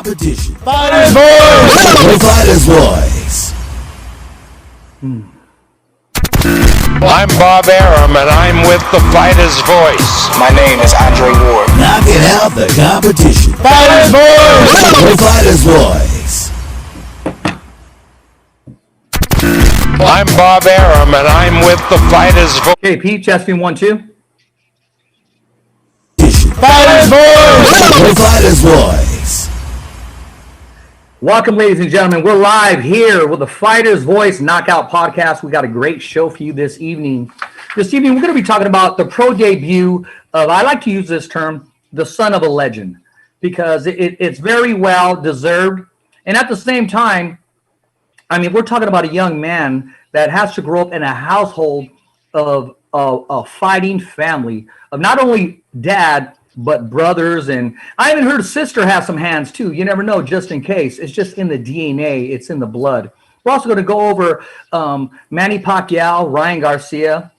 competition. Fighters Voice! The Fighters Voice. I'm Bob Arum, and I'm with the Fighters Voice. My name is Andre Ward. Knocking out the competition. Fighters Voice! The Fighters Voice. I'm Bob Arum, and I'm with the Fighters Voice. Okay, Pete, testing 1, 2. Fighters Voice! The Fighters Voice. Welcome, ladies and gentlemen. We're live here with the Fighters Voice Knockout Podcast. We got a great show for you this evening. This evening, we're going to be talking about the pro debut of, I like to use this term, the son of a legend, because it's very well deserved. And at the same time, I mean, we're talking about a young man that has to grow up in a household of a fighting family, of not only dad, but brothers, and I even heard a sister has some hands too. You never know, just in case. It's just in the DNA. It's in the blood. We're also going to go over Manny Pacquiao, Ryan Garcia.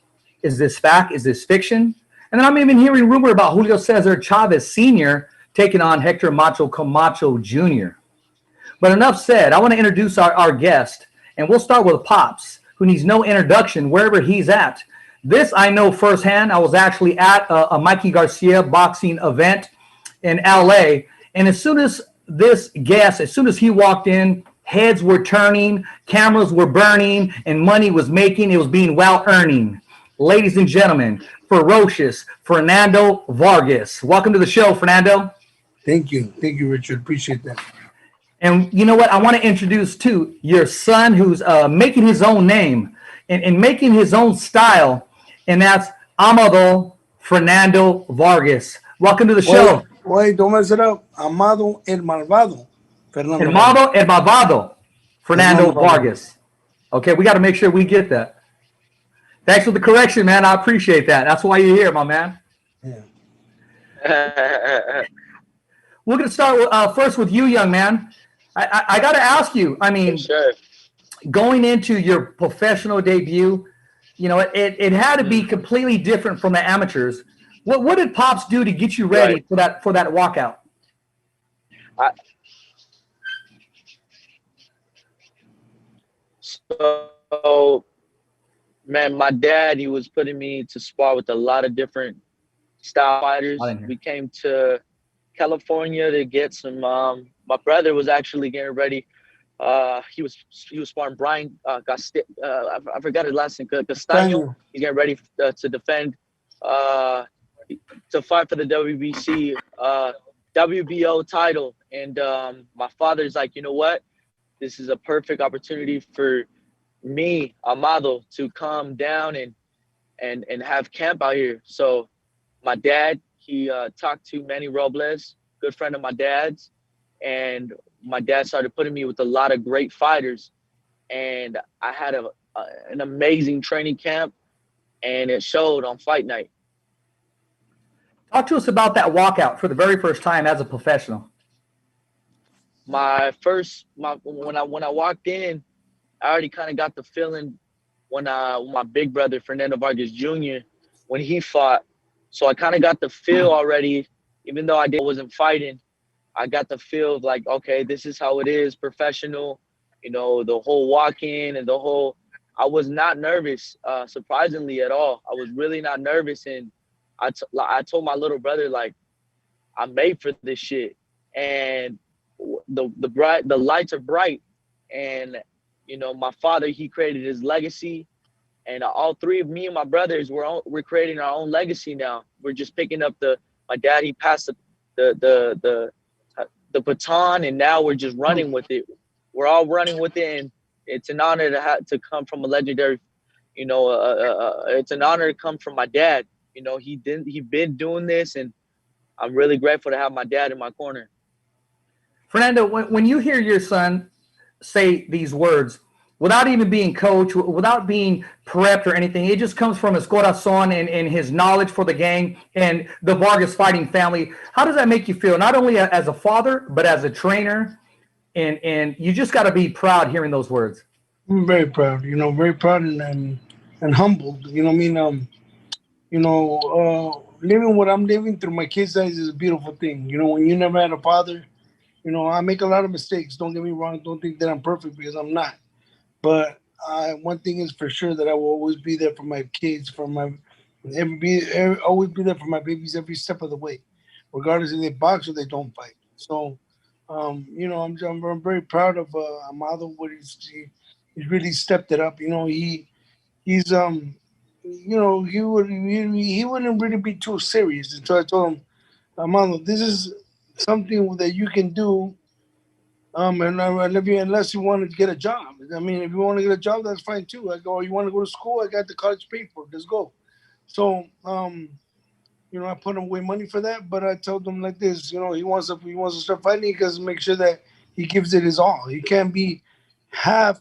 Is this fact? Is this fiction? And then I'm even hearing rumor about Julio Cesar Chavez Sr. taking on Hector Macho Camacho Jr. But enough said. I want to introduce our guest, and we'll start with Pops, who needs no introduction wherever he's at. This I know firsthand. I was actually at a Mikey Garcia boxing event in LA. And as soon as he walked in, heads were turning, cameras were burning, and money was making. It was being well earning. Ladies and gentlemen, ferocious Fernando Vargas. Welcome to the show, Fernando. Thank you. Thank you, Richard. Appreciate that. And you know what? I want to introduce, too, your son who's making his own name and making his own style. And that's Amado Fernando Vargas. Welcome to the show. Wait, don't mess it up. Amado el Malvado. Fernando. Amado el Malvado. Fernando Vargas. Okay, we got to make sure we get that. Thanks for the correction, man. I appreciate that. That's why you're here, my man. Yeah. We're going to start with, first with you, young man. I got to ask you, I mean, Sure. Going into your professional debut, you know, it had to be completely different from the amateurs. What did Pops do to get you ready for that walkout? So, man, my dad, he was putting me to spar with a lot of different style fighters. We came to California to get some. My brother was actually getting ready. He was sparring Brian I forgot his last name, Castaño. He's getting ready to defend to fight for the WBC WBO title. And my father's like, you know what? This is a perfect opportunity for me, Amado, to come down and have camp out here. So my dad, he talked to Manny Robles, good friend of my dad's, and my dad started putting me with a lot of great fighters, and I had an amazing training camp, and it showed on fight night. Talk to us about that walkout for the very first time as a professional. When I walked in, I already kind of got the feeling when my big brother Fernando Vargas Jr. when he fought, so I kind of got the feel already, even though I wasn't fighting. I got the feel of like, okay, this is how it is, professional, you know, the whole walk-in and the whole, I was not nervous, surprisingly at all. I was really not nervous. And I told my little brother, like, I'm made for this shit. And the lights are bright. And, you know, my father, he created his legacy. And all three of me and my brothers, we're creating our own legacy now. We're just picking up my dad, he passed the baton, and now we're just running with it. We're all running with it, and it's an honor to come from a legendary, you know, it's an honor to come from my dad. You know, he been doing this, and I'm really grateful to have my dad in my corner. Fernando, when you hear your son say these words, without even being coached, without being prepped or anything, it just comes from his corazon and his knowledge for the game and the Vargas fighting family. How does that make you feel, not only as a father, but as a trainer? And you just got to be proud hearing those words. I'm very proud, you know, very proud and humbled. You know what I mean? Living what I'm living through my kids' eyes is a beautiful thing. You know, when you never had a father, You know, I make a lot of mistakes. Don't get me wrong. Don't think that I'm perfect, because I'm not. But one thing is for sure, that I will always be there for my kids, for my always be there for my babies every step of the way, regardless if they box or they don't fight. So, you know, I'm very proud of Amado. He's really stepped it up. You know, he's you know, he wouldn't really be too serious until I told him, Amado, this is something that you can do. And unless you want to get a job. I mean, if you want to get a job, that's fine too. I go, you want to go to school? I got the college paid for. Let's go. So, you know, I put him away money for that, but I told him like this, you know, he wants to start fighting, because make sure that he gives it his all. He can't be half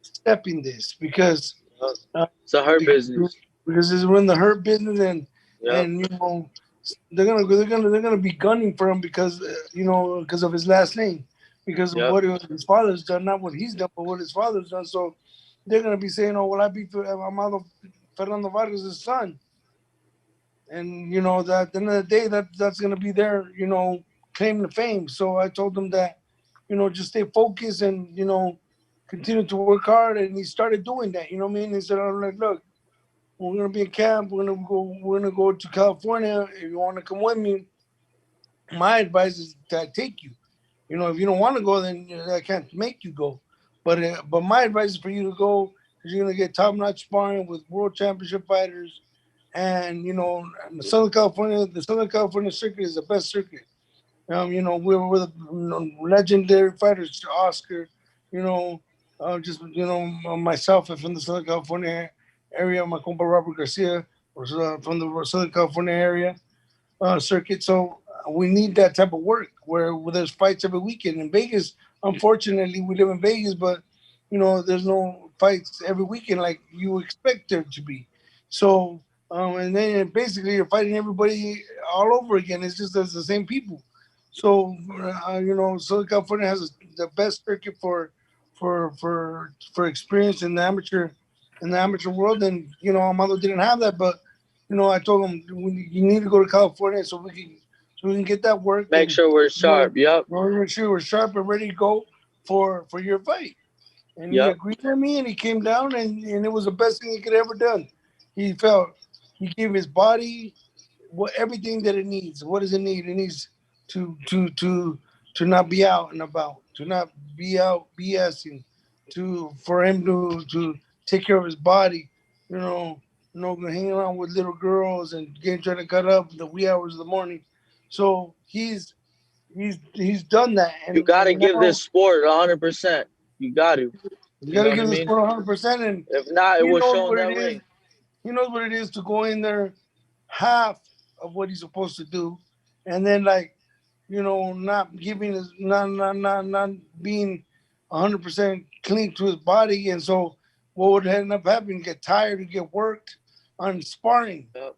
stepping this, because It's a hurt business. Because it's in the hurt business, Yep. and you know, they're gonna be gunning for him, because you know, because of his last name, because of Yep. what his father's done, not what he's done, but what his father's done. So they're gonna be saying, "Oh, well, I beat Amado Fernando Vargas' son," and you know that at the end of the day, that's gonna be their, you know, claim to fame. So I told them that, you know, just stay focused and, you know, continue to work hard, and he started doing that. You know what I mean? He said, "I'm like, look, we're gonna be in camp. We're gonna go to California. If you want to come with me, my advice is to take you. You know, if you don't want to go, then I can't make you go. But my advice is for you to go, because you're gonna get top-notch sparring with world championship fighters, and you know, the Southern California circuit is the best circuit. You know, we're the, you know, legendary fighters, Oscar. You know, just, you know, myself from the Southern California area, my compa Robert Garcia was from the Southern California area circuit. So we need that type of work where there's fights every weekend. In Vegas, unfortunately, we live in Vegas, but you know, there's no fights every weekend like you expect there to be. So, and then basically you're fighting everybody all over again. It's just as the same people. So, you know, Southern California has the best circuit for experience in the amateur world. And you know, Amado didn't have that, but you know, I told him, you need to go to California so we can get that work. Make sure we're sharp. Yep. Make sure we're sharp and ready to go for your fight. And he Yep. agreed with me, and he came down, and it was the best thing he could ever done. He gave his body everything that it needs. What does it need? It needs to not be out and about, to not be out BSing, for him to take care of his body. You know, hanging around with little girls and trying to cut up the wee hours of the morning. So he's done that. And You got to now, give this sport 100%. You got to. you got to know give what I this mean? sport 100%. And If not, it he will knows show what that it way. is. He knows what it is to go in there half of what he's supposed to do, and then, like, you know, not being 100% clean to his body. And so what would end up happening? Get tired and get worked on sparring. Yep.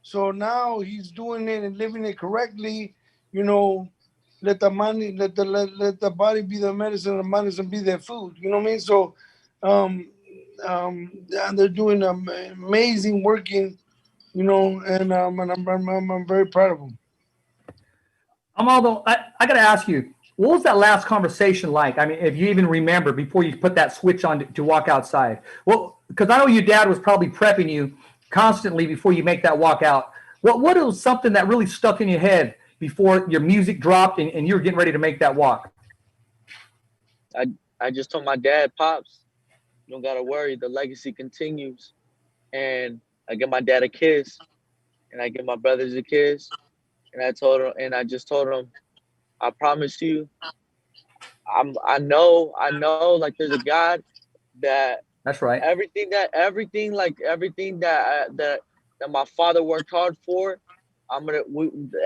So now he's doing it and living it correctly. You know, let the body be the medicine, and the medicine be their food. You know what I mean? So, and they're doing amazing working. You know, and I'm very proud of them. Amado, I got to ask you, what was that last conversation like? I mean, if you even remember before you put that switch on to walk outside. Well, because I know your dad was probably prepping you constantly before you make that walk out. What was something that really stuck in your head before your music dropped and you were getting ready to make that walk? I just told my dad, Pops, you don't got to worry. The legacy continues. And I give my dad a kiss, and I give my brothers a kiss. And I just told him, I promise you, I know, like there's a God that That's right. everything that my father worked hard for,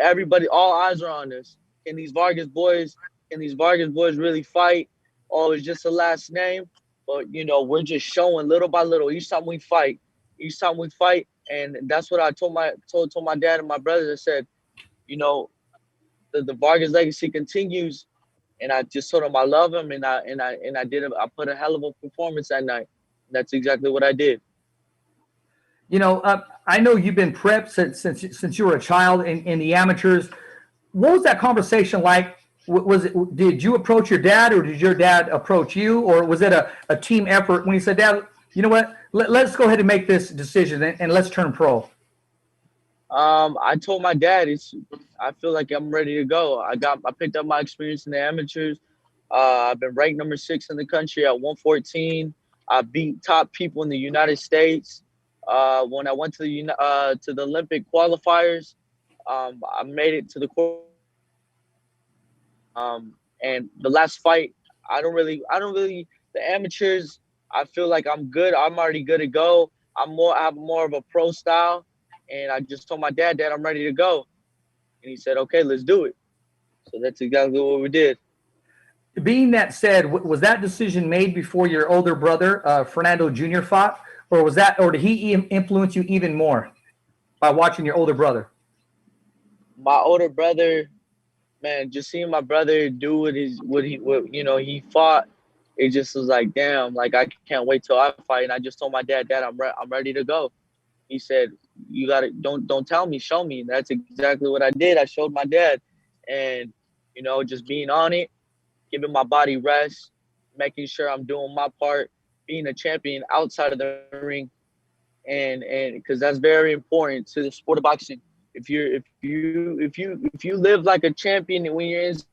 everybody, all eyes are on us. Can these Vargas boys really fight? Oh, it's just a last name. But you know, we're just showing little by little each time we fight. And that's what I told my dad and my brothers. I said, you know, the Vargas legacy continues. And I just told him I love him, and I put a hell of a performance that night. That's exactly what I did. You know, I know you've been prepped since you were a child in the amateurs. What was that conversation like Was it? Did you approach your dad, or did your dad approach you, or was it a team effort when you said, "Dad, you know what? Let's go ahead and make this decision and let's turn pro"? I told my dad, I feel like I'm ready to go. I picked up my experience in the amateurs. I've been ranked number 6 in the country at 114. I beat top people in the United States. When I went to the Olympic qualifiers, I made it to the and the last fight, I don't really the amateurs. I feel like I'm good. I'm already good to go. I have more of a pro style, and I just told my dad that I'm ready to go, and he said, "Okay, let's do it." So that's exactly what we did. Being that said, was that decision made before your older brother, Fernando Jr. fought, or did he influence you even more by watching your older brother? My older brother, man, just seeing my brother do what he fought, it just was like, damn, like I can't wait till I fight. And I just told my dad, "Dad, I'm ready to go." He said, "You got to don't tell me, show me." And that's exactly what I did. I showed my dad, and just being on it, giving my body rest, making sure I'm doing my part, being a champion outside of the ring, and because that's very important to the sport of boxing. If you live like a champion when you're inside,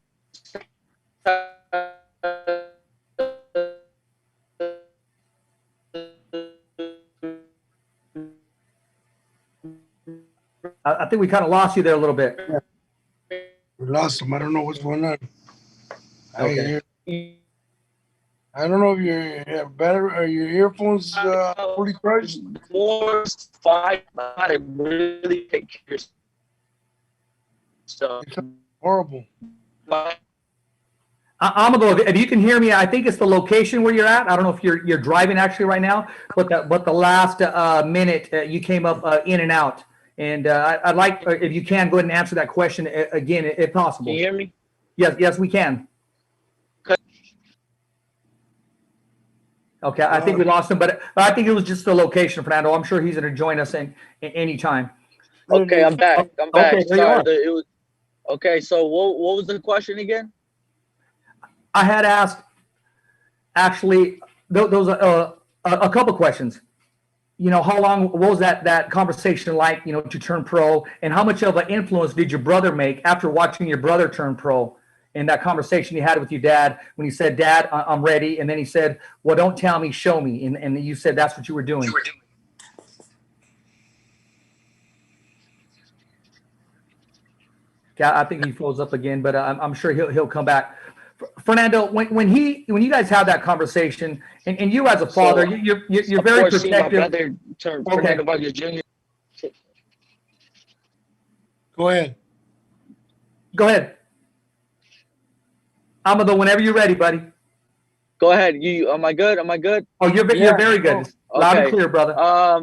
I think we kind of lost you there a little bit. We lost him. I don't know what's going on. Okay. I don't know if your better or your earphones fully charged. More fight, really take care of yourself. Horrible. Amado, if you can hear me, I think it's the location where you're at. I don't know if you're driving actually right now, but the last minute you came up in and out. And I'd like, if you can, go ahead and answer that question again, if possible. Can you hear me? Yes, we can. Okay, I think we lost him, but I think it was just the location, Fernando. I'm sure he's going to join us in any time. Okay, I'm back. Okay, there you are. Okay, so what was the question again? I had asked, actually, those a couple questions. How long, what was that conversation like, to turn pro, and how much of an influence did your brother make after watching your brother turn pro? And that conversation you had with your dad when he said, "Dad, I'm ready," and then he said, "Well, don't tell me, show me," and you said that's what you were doing. Yeah, I think he froze up again, but I'm sure he'll come back. Fernando, when you guys have that conversation, and you as a father, you're very protective. My brother turned Fernando Vargas Jr. Go ahead. Go ahead. Amado, whenever you're ready, buddy. Go ahead. Am I good? Am I good? Oh, you're very good. Loud and clear, brother.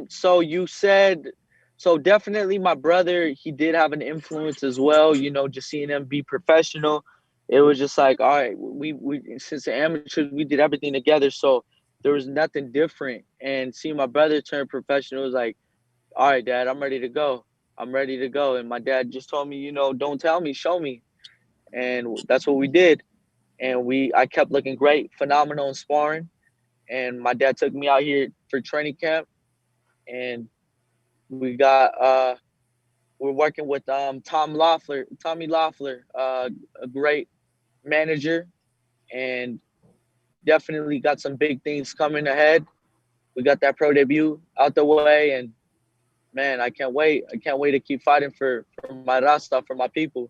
So you said, so definitely my brother, he did have an influence as well. Just seeing him be professional, it was just like, all right, we since the amateurs, we did everything together, so there was nothing different. And seeing my brother turn professional was like, all right, Dad, I'm ready to go. I'm ready to go. And my dad just told me, don't tell me, show me. And that's what we did. And I kept looking great, phenomenal in sparring. And my dad took me out here for training camp, and we're working with Tommy Loeffler, a great manager, and definitely got some big things coming ahead. We got that pro debut out the way, and man, I can't wait. I can't wait to keep fighting for my Rasta, for my people.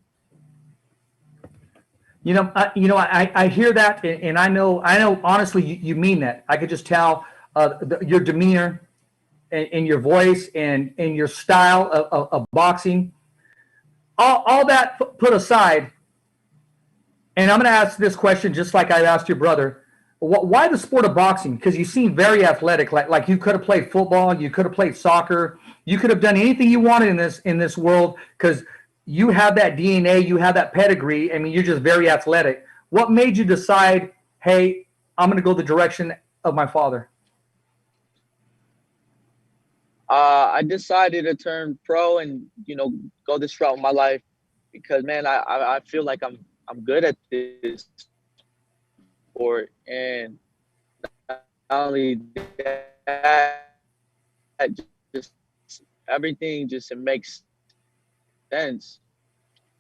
I hear that, and I know honestly you mean that. I could just tell your demeanor and your voice and your style of boxing. All that put aside, and I'm going to ask this question just like I asked your brother. Why the sport of boxing? Because you seem very athletic. Like you could have played football, you could have played soccer, you could have done anything you wanted in this world, because you have that DNA, you have that pedigree. I mean, you're just very athletic. What made you decide, hey, I'm going to go the direction of my father? I decided to turn pro and, go this route in my life because, man, I feel like I'm I'm good at this sport, and not only that, just everything just it makes sense.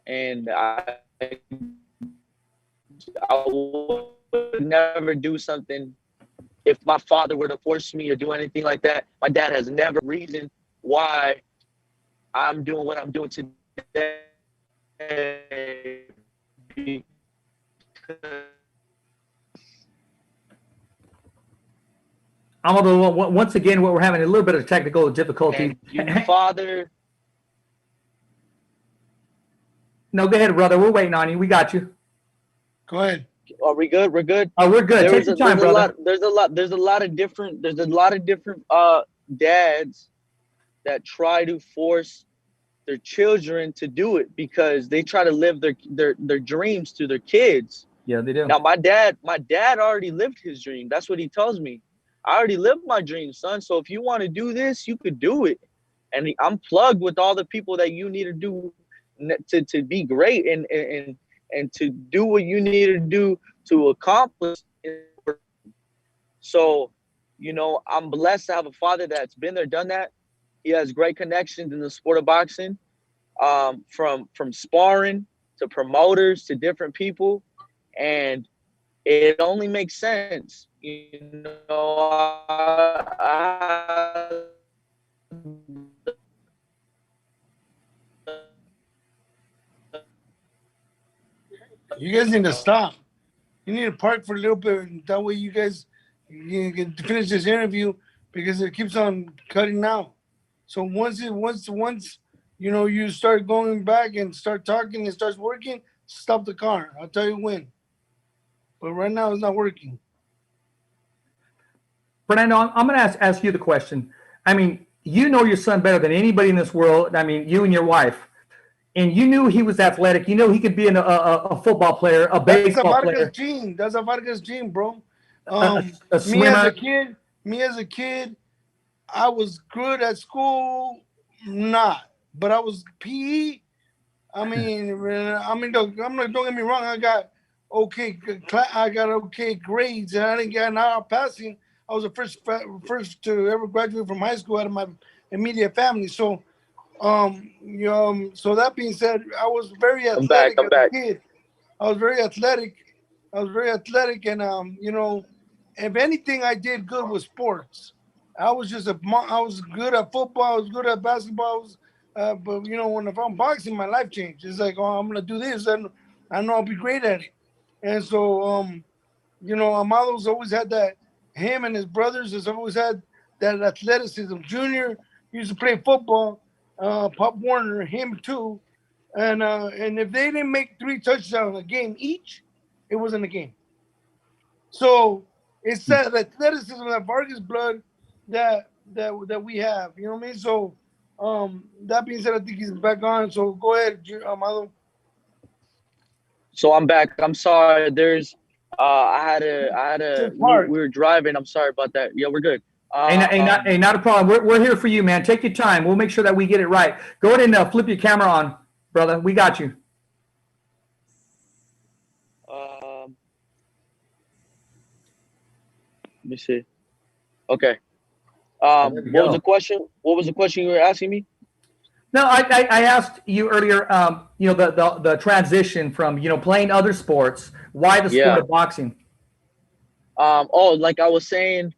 And I would never do something if my father were to force me or do anything like that. My dad has never reason why I'm doing what I'm doing today. Amado, once again, we're having a little bit of technical difficulty. Father. No, go ahead, brother. We're waiting on you. We got you. Go ahead. Are we good? We're good. Oh, we're good. Take your time, brother. There's a lot of different dads that try to force their children to do it because they try to live their dreams to their kids. Yeah, they do. Now my dad already lived his dream. That's what he tells me. I already lived my dream, son. So if you want to do this, you could do it. And I'm plugged with all the people that you need to do to be great and to do what you need to do to accomplish. So, you know, I'm blessed to have a father that's been there, done that. He has great connections in the sport of boxing, from sparring to promoters to different people. And it only makes sense. You know, You guys need to stop. You need to park for a little bit. And that way you guys you can finish this interview because it keeps on cutting out. So once you know you start going back and start talking and starts working, stop the car. I'll tell you when. But right now it's not working. Fernando, I'm going to ask you the question. I mean, you know your son better than anybody in this world. I mean, you and your wife. And you knew he was athletic. You know he could be a football player, a baseball player. That's a Vargas gene, bro. A me as a kid, I was good at school, not. But I was PE. Don't get me wrong. I got okay grades, and I didn't get an hour passing. I was the first to ever graduate from high school out of my immediate family. So, so that being said, I was very athletic as a kid. I was very athletic, and you know, if anything, I did good with sports. I was good at football. I was good at basketball. But you know, when if I'm boxing, my life changed. It's like, oh, I'm gonna do this, and I know I'll be great at it. And so, you know, Amado's always had that. Him and his brothers has always had that athleticism. Junior used to play football. Pop Warner, him too, and if they didn't make 3 touchdowns a game each, it wasn't a game. So it's that athleticism, that Vargas blood that we have. You know what I mean? So that being said, I think he's back on. So go ahead, Amado. So I'm back. I'm sorry. There's we were driving. I'm sorry about that. Yeah, we're good. Not a problem. We're here for you, man. Take your time. We'll make sure that we get it right. Go ahead and flip your camera on, brother. We got you. Let me see. Okay. What was the question? What was the question you were asking me? No, I asked you earlier. You know, the transition from playing other sports. Why the sport of boxing? Like I was saying,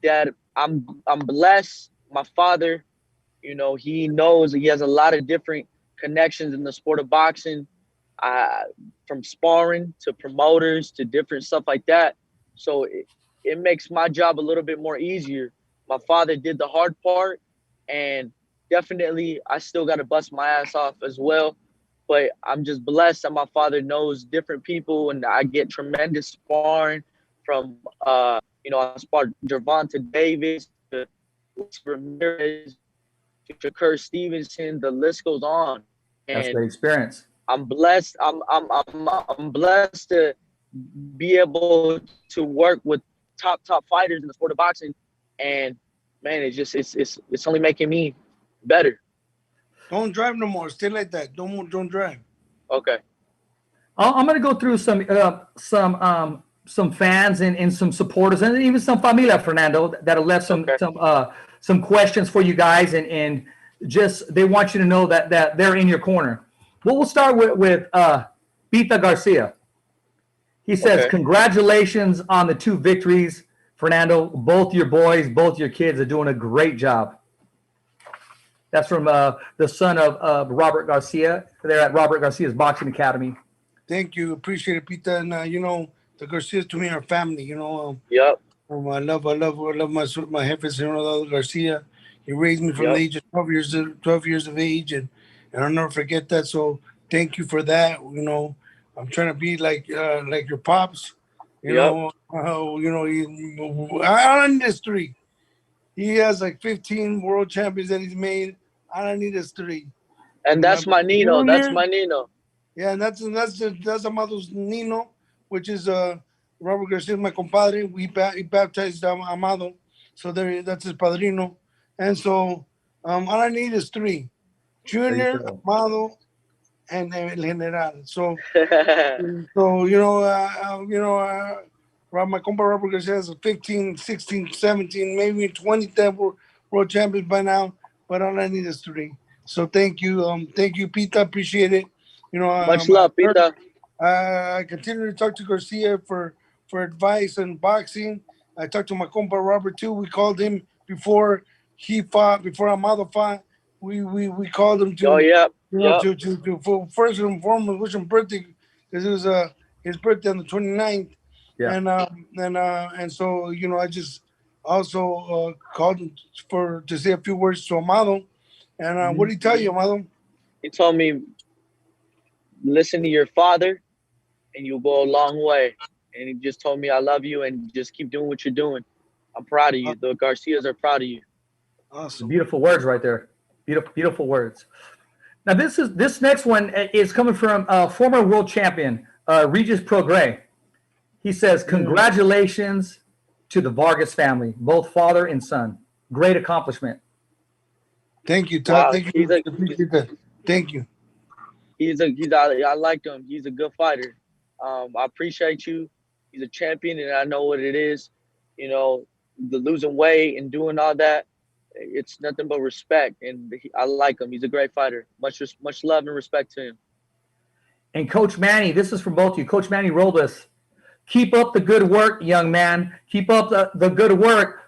that I'm blessed. My father, you know, he knows he has a lot of different connections in the sport of boxing, from sparring to promoters to different stuff like that. So it makes my job a little bit more easier. My father did the hard part, and definitely I still got to bust my ass off as well. But I'm just blessed that my father knows different people, and I get tremendous sparring from you know, I sparred Gervonta Davis, to Ramirez, to Kurt Stevenson. The list goes on. And that's the experience. I'm blessed. I'm blessed to be able to work with top fighters in the sport of boxing. And man, it's only making me better. Don't drive no more. Stay like that. Don't drive. Okay. I'm going to go through some fans and some supporters and even some familia, Fernando, that'll left some questions for you guys, and just they want you to know that they're in your corner. Well, we'll start with Pita Garcia. He says, congratulations on the 2 victories, Fernando. Both your boys, both your kids are doing a great job. That's from the son of Robert Garcia. They're at Robert Garcia's Boxing Academy. Thank you. Appreciate it, Pita. And, you know, the Garcias to me are family, you know. Yep. I love my Jefes, Fernando Garcia. He raised me from the age of 12 years of age, and I'll never forget that. So thank you for that. You know, I'm trying to be like your pops. You know, I don't need his 3. He has like 15 world champions that he's made. I don't need his 3. And that's my Nino. That's my Nino. Yeah, and that's Amado's Nino, which is Robert Garcia, my compadre. He baptized Amado, so that's his padrino. And so all I need is 3: Junior, Amado, and El General. So my compa Robert Garcia has 15, 16, 17, maybe 20 world champions by now. But all I need is 3. So thank you, Pita. Appreciate it. You know, much love, Pita. I continue to talk to Garcia for advice on boxing. I talked to my compa Robert too. We called him before Amado fought. We called him to to first and foremost wish him birthday, because it was his birthday on the 29th. Yeah. And so, you know, I just also called him to say a few words to Amado. And what did he tell you, Amado? He told me, listen to your father and you'll go a long way. And he just told me, I love you, and just keep doing what you're doing. I'm proud of you. The Garcias are proud of you. Awesome. Beautiful words right there. Beautiful words. Now this next one is coming from former world champion Regis Prograis. He says, congratulations to the Vargas family, both father and son. Great accomplishment. Thank you, Todd. Wow. Thank you. Thank you. I like him. He's a good fighter. I appreciate you. He's a champion, and I know what it is. You know, the losing weight and doing all that, it's nothing but respect. And I like him. He's a great fighter. Much love and respect to him. And Coach Manny, this is for both of you. Coach Manny Robles, keep up the good work, young man. Keep up the good work,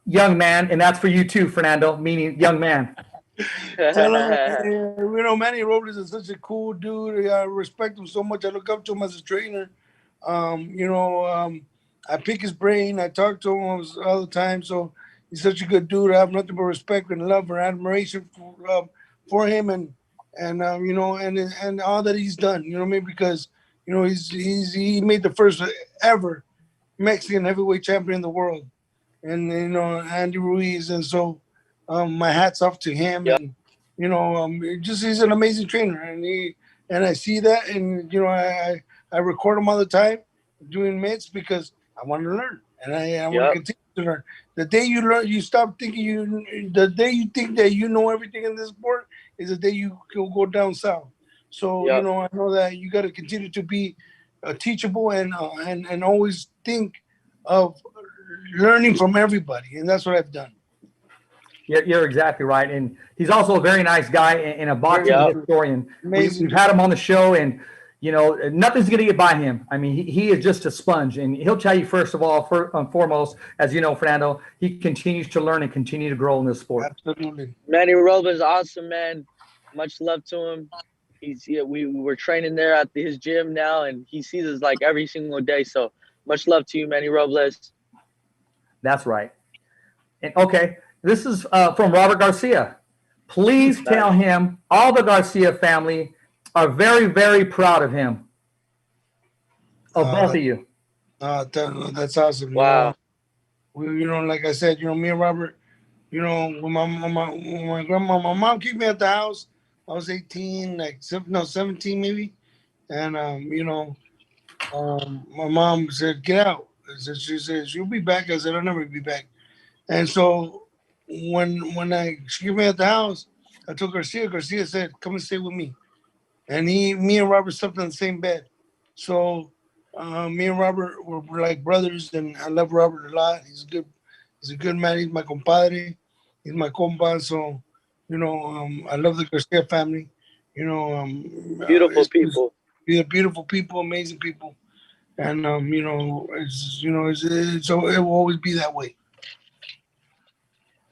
young man. And that's for you too, Fernando, meaning young man. You know, Manny Robles is such a cool dude. I respect him so much. I look up to him as a trainer. I pick his brain. I talk to him all the time. So he's such a good dude. I have nothing but respect and love and admiration for him, and you know, and all that he's done. You know what I mean? Because you know he made the first ever Mexican heavyweight champion in the world, and you know, Andy Ruiz, and so. My hat's off to him, and you know, he's an amazing trainer, and I see that, and you know, I record him all the time doing mitts because I want to learn, and I want to continue to learn. The day you learn, you stop thinking the day you think that you know everything in this sport is the day you go down south. So you know, I know that you got to continue to be teachable and always think of learning from everybody, and that's what I've done. You're exactly right, and he's also a very nice guy and a boxing historian. We've had him on the show, and you know, nothing's going to get by him. I mean, he is just a sponge, and he'll tell you first of all, foremost, as you know, Fernando, he continues to learn and continue to grow in this sport. Absolutely. Manny Robles is awesome, man. Much love to him. We were training there at his gym now, and he sees us like every single day. So much love to you, Manny Robles. That's right. And okay. This is from Robert Garcia. Please tell him all the Garcia family are very, very proud of him. Of both of you. That's awesome. Wow. You know, like I said, you know, me and Robert, you know, when my mom kicked me out the house, I was 18, 17 maybe. And, you know, my mom said, get out. She said, you'll be back. I said, I'll never be back. And so, when she came me at the house, I told Garcia. Garcia said, "Come and stay with me." and me and Robert slept in the same bed. So me and Robert were like brothers, and I love Robert a lot. He's a good man. He's my compadre. He's my compa. So, I love the Garcia family. Beautiful people. They're beautiful people, amazing people, and so it will always be that way.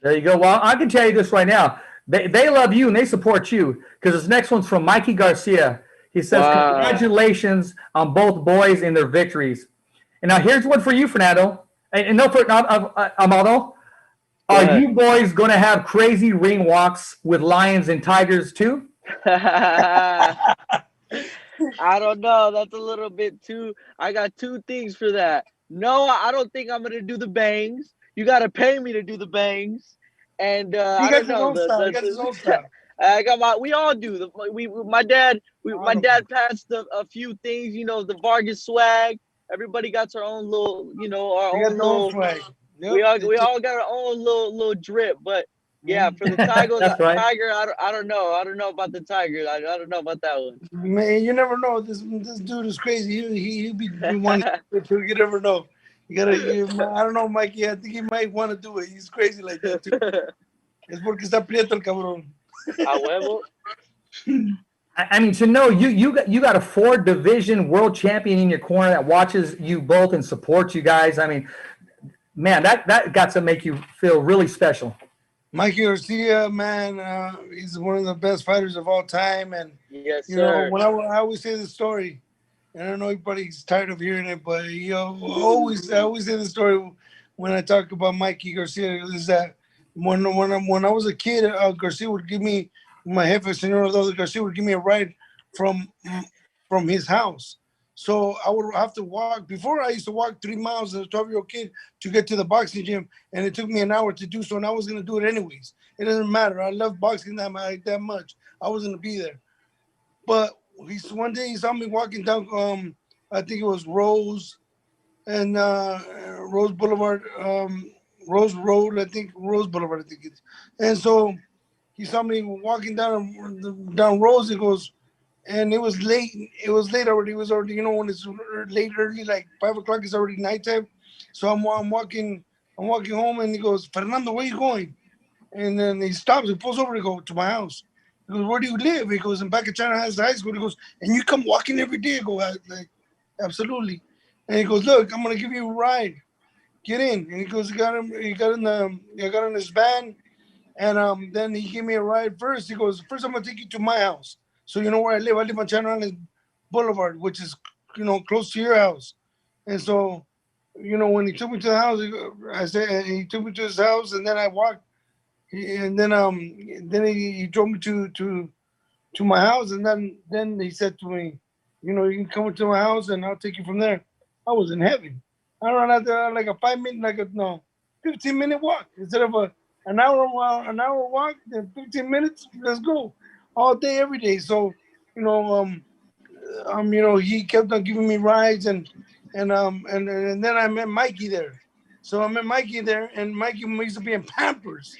There you go. Well, I can tell you this right now. They love you and they support you because this next one's from Mikey Garcia. He says, Wow. Congratulations on both boys and their victories. And now here's one for you, Fernando. And no, Amado. Are you boys going to have crazy ring walks with lions and tigers too? I don't know. That's a little bit too. I got two things for that. No, I don't think I'm gonna do the bangs. You gotta pay me to do the bangs. And I don't know. He got his own style. I got my. We all do. My dad passed a few things. The Vargas swag. Everybody got our own little. Our own little swag. Yep. We all got our own little drip, but. Yeah, for the Tigers, right. Tiger, I don't know. I don't know about the Tiger. I don't know about that one. Man, you never know. This dude is crazy. He'll be one. You never know. I don't know, Mikey. I think he might want to do it. He's crazy like that too. Es porque está prieto el cabrón. A huevo. I mean, to know you got a 4-division world champion in your corner that watches you both and supports you guys. I mean, man, that got to make you feel really special. Mikey Garcia, man, he's one of the best fighters of all time. And, yes, sir. When I always say the story, and I don't know everybody's tired of hearing it, but I always say the story when I talk about Mikey Garcia, is that when I was a kid, Garcia would give me, my jefe, Senor Garcia, would give me a ride from his house. So I would have to walk. Before, I used to walk 3 miles as a 12-year-old kid to get to the boxing gym, and it took me an hour to do so, and I was going to do it anyways. It doesn't matter. I love boxing that much. I was going to be there. But one day he saw me walking down, I think it was Rose and Rose Boulevard, Rose Road, I think, Rose Boulevard, I think it's. And so he saw me walking down Rose. He goes, and it was late. It was late already. It was already, when it's late, early, like 5 o'clock, it's already nighttime. So I'm walking home, and he goes, Fernando, where you going? And then he stops. He pulls over to go to my house. He goes, where do you live? He goes, in back of China High School. He goes, and you come walking every day? I go, like, absolutely. And he goes, look, I'm gonna give you a ride. Get in. And he goes, he got in his van, and then he gave me a ride first. He goes, first I'm gonna take you to my house. So you know where I live? I live on China Island Boulevard, which is, close to your house. And so, when he took me to the house, he took me to his house, and then I walked, and then he drove me to my house, and then he said to me, you can come to my house, and I'll take you from there. I was in heaven. I don't know, like a 5-minute, 15-minute walk instead of an hour walk, then 15 minutes. Let's go. All day, every day. So, he kept on giving me rides, and then I met Mikey there. So I met Mikey there, and Mikey used to be in Pampers.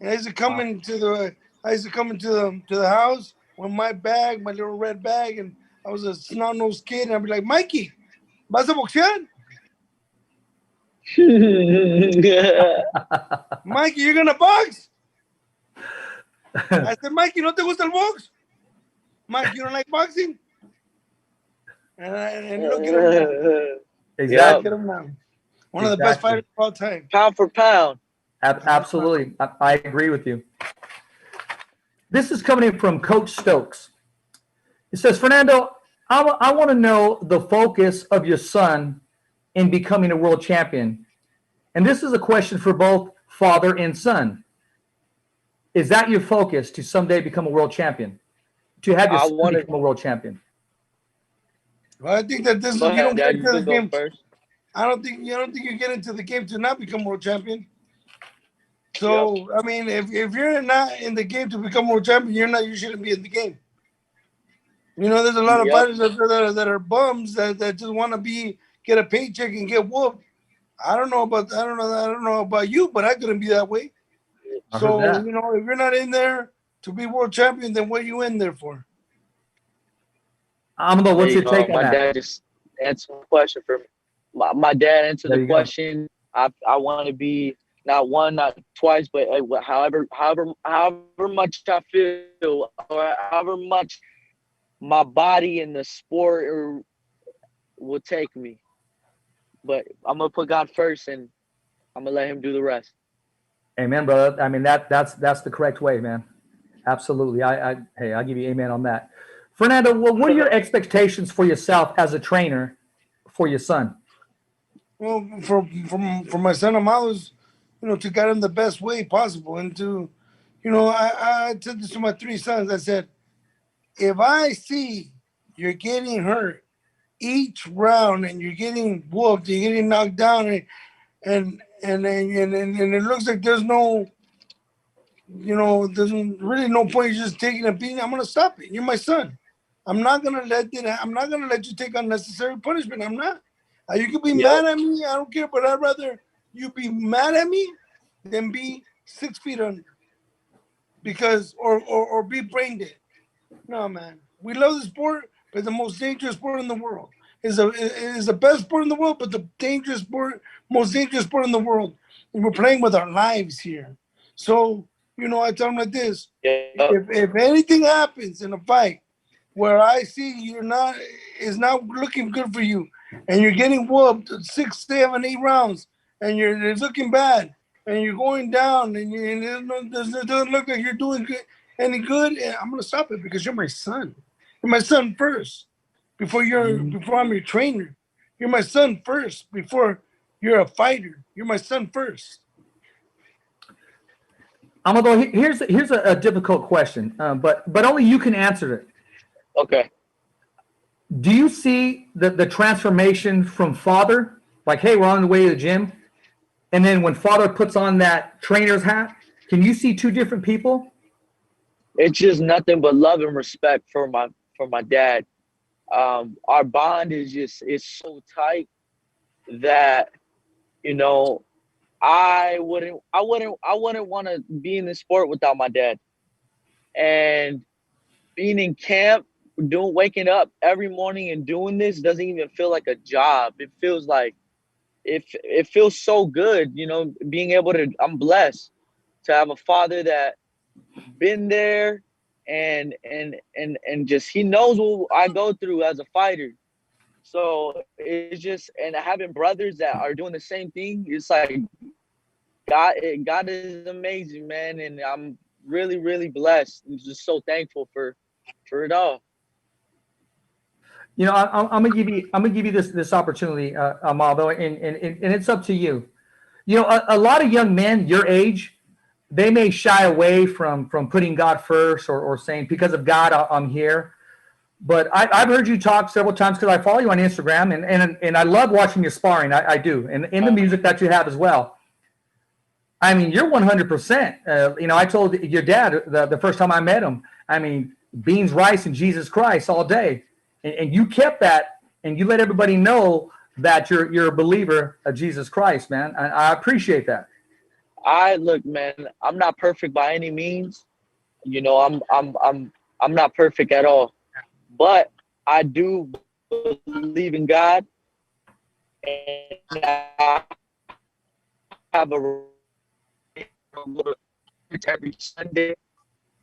And I used to come into the house with my bag, my little red bag, and I was a snot-nosed kid, and I'd be like, Mikey, ¿vas a boxear? Mikey, you're gonna box? I said, Mikey, ¿no te gusta el box? Mike, you don't like boxing? And look at him now. Exactly. Look at him now. One of the best fighters of all time. Pound for pound. Absolutely. I agree with you. This is coming in from Coach Stokes. It says, Fernando, I want to know the focus of your son in becoming a world champion. And this is a question for both father and son. Is that your focus, to someday become a world champion? To have your son become a world champion? Well, I think that you don't get into the game first. I don't think you get into the game to not become world champion. So, yep. I mean, if you're not in the game to become world champion, you shouldn't be in the game. There's a lot of fighters that are bums that just want to get a paycheck and get whooped. I don't know about you, but I couldn't be that way. So, if you're not in there to be world champion, then what are you in there for? Amado, what's your take on My that? dad just answered the question for me. My dad answered There the you go. question. I want to be not one, not twice, but however much I feel, or however much my body and the sport will take me. But I'm gonna put God first, and I'm gonna let Him do the rest. Amen, brother. I mean, that's the correct way, man. Absolutely. Hey, I'll give you amen on that. Fernando, what are your expectations for yourself as a trainer for your son? Well, for my son Amado's, to get him the best way possible, and to, I said this to my three sons. I said, if I see you're getting hurt each round and you're getting whooped, you're getting knocked down, and it looks like there's no, there's really no point. You're just taking a beating. I'm gonna stop it. You're my son. I'm not gonna let you take unnecessary punishment. I'm not. You can be mad at me. I don't care, but I'd rather you be mad at me than be 6 feet under, because or be brain dead. No, man. We love the sport, but the most dangerous sport in the world is the best sport in the world, but the most dangerous sport in the world. And we're playing with our lives here. So, I tell them like this: if anything happens in a fight where I see it's not looking good for you, and you're getting whooped 6, 7, 8 rounds, and it's looking bad, and you're going down, and it doesn't look like you're doing any good, I'm gonna stop it, because you're my son. You're my son first, before I'm your trainer. You're my son first before you're a fighter. You're my son first. Amado, here's a difficult question, but only you can answer it. Okay. Do you see the transformation from father, like, hey, we're on the way to the gym, and then when father puts on that trainer's hat, can you see two different people? It's just nothing but love and respect for my dad. Our bond is so tight that, I wouldn't want to be in this sport without my dad. And being in camp, waking up every morning and doing this doesn't even feel like a job. It feels like it feels so good, being able to. I'm blessed to have a father that been there, and just he knows what I go through as a fighter. So it's just, and having brothers that are doing the same thing, it's like God is amazing, man, and I'm really, really blessed. I'm just so thankful for it all. I'm gonna give you this opportunity, Amado, and it's up to you. A lot of young men your age, they may shy away from putting God first, or saying, because of God, I'm here. But I've heard you talk several times, because I follow you on Instagram, and I love watching your sparring. I do, and the music that you have as well. I mean, you're 100%. I told your dad the first time I met him, I mean, beans, rice, and Jesus Christ all day. And you kept that, and you let everybody know that you're a believer of Jesus Christ, man. I appreciate that. Look, man, I'm not perfect by any means. I'm not perfect at all. But I do believe in God, and I have a every Sunday.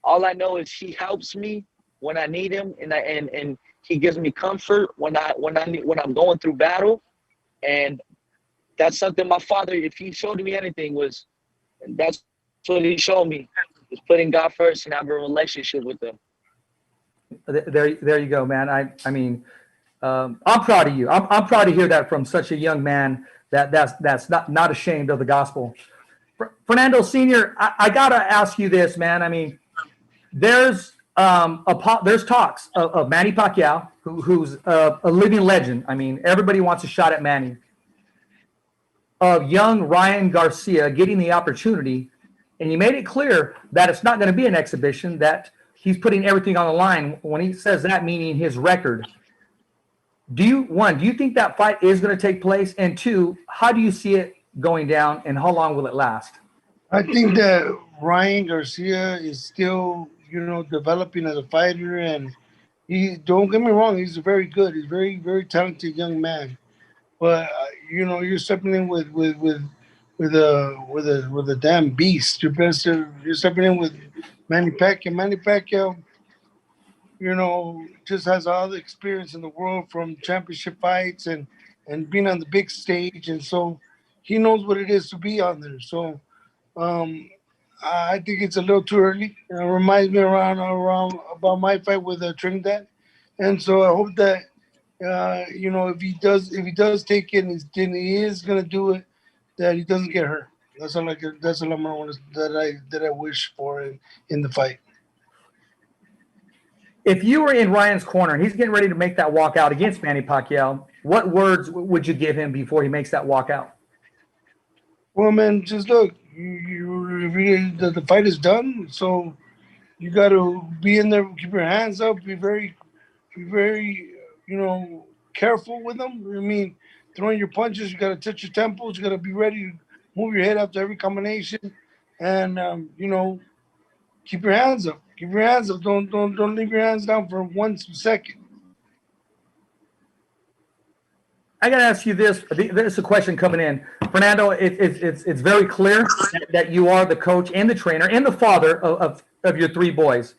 All I know is He helps me when I need Him, and He gives me comfort when I'm going through battle. And that's something my father, if he showed me anything, that's what he showed me, was putting God first and have a relationship with Him. There you go, man. I mean, I'm proud of you. I'm proud to hear that from such a young man that's not ashamed of the gospel. Fernando Senior, I gotta ask you this, man. I mean, there's talks of Manny Pacquiao, who's a living legend. I mean, everybody wants a shot at Manny. Of young Ryan Garcia getting the opportunity, and you made it clear that it's not going to be an exhibition, that he's putting everything on the line. When he says that, meaning his record. Do you think that fight is going to take place? And two, how do you see it going down, and how long will it last? I think that Ryan Garcia is still, developing as a fighter, and He don't get me wrong, he's very good. He's very very talented young man. But you know, you're stepping in with a damn beast. You're stepping in with Manny Pacquiao. Manny Pacquiao, you know, just has all the experience in the world from championship fights and being on the big stage, and so he knows what it is to be on there. So um, I think it's a little too early. It reminds me around about my fight with Trinidad, and so I hope that you know, if he does take it and he is gonna do it, that he doesn't get hurt. That's all I'm gonna want that I wish for in the fight. If you were in Ryan's corner and he's getting ready to make that walkout against Manny Pacquiao, what words would you give him before he makes that walkout? Well, man, just look. The fight is done, so you got to be in there. Keep your hands up. Be very, you know, careful with them. I mean, throwing your punches, you got to touch your temples. You got to be ready to move your head after every combination, and you know, keep your hands up. Keep your hands up. Don't leave your hands down for 1 second. I got to ask you this. There's a question coming in. Fernando, it's very clear that you are the coach and the trainer and the father of your three boys.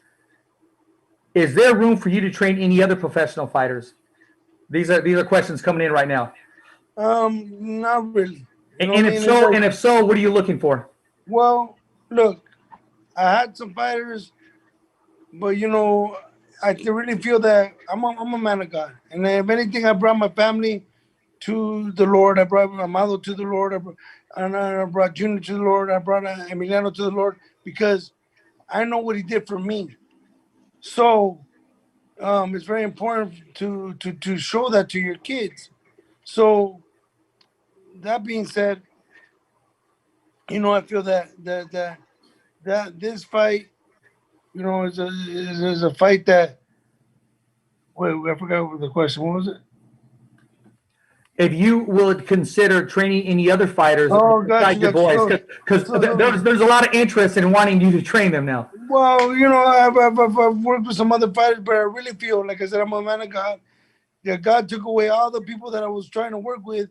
Is there room for you to train any other professional fighters? These are questions coming in right now. Not really. You know And what I if mean? so, It's like, and if so, what are you looking for? well, look, I had some fighters, but you know, I really feel that I'm a man of God, and if anything, I brought my family to the Lord. I brought Amado to the Lord. I brought Junior to the Lord. I brought Emiliano to the Lord because I know what he did for me. So it's very important to show that to your kids. So that being said, you know, I feel that this fight, you know, is a fight that. Wait, I forgot what the question. What was it? If you would consider training any other fighters Oh, besides your got you. boys, So, because so, so there's a lot of interest in wanting you to train them now. well, you know, I've worked with some other fighters, but I really feel, like I said, I'm a man of God. That God took away all the people that I was trying to work with,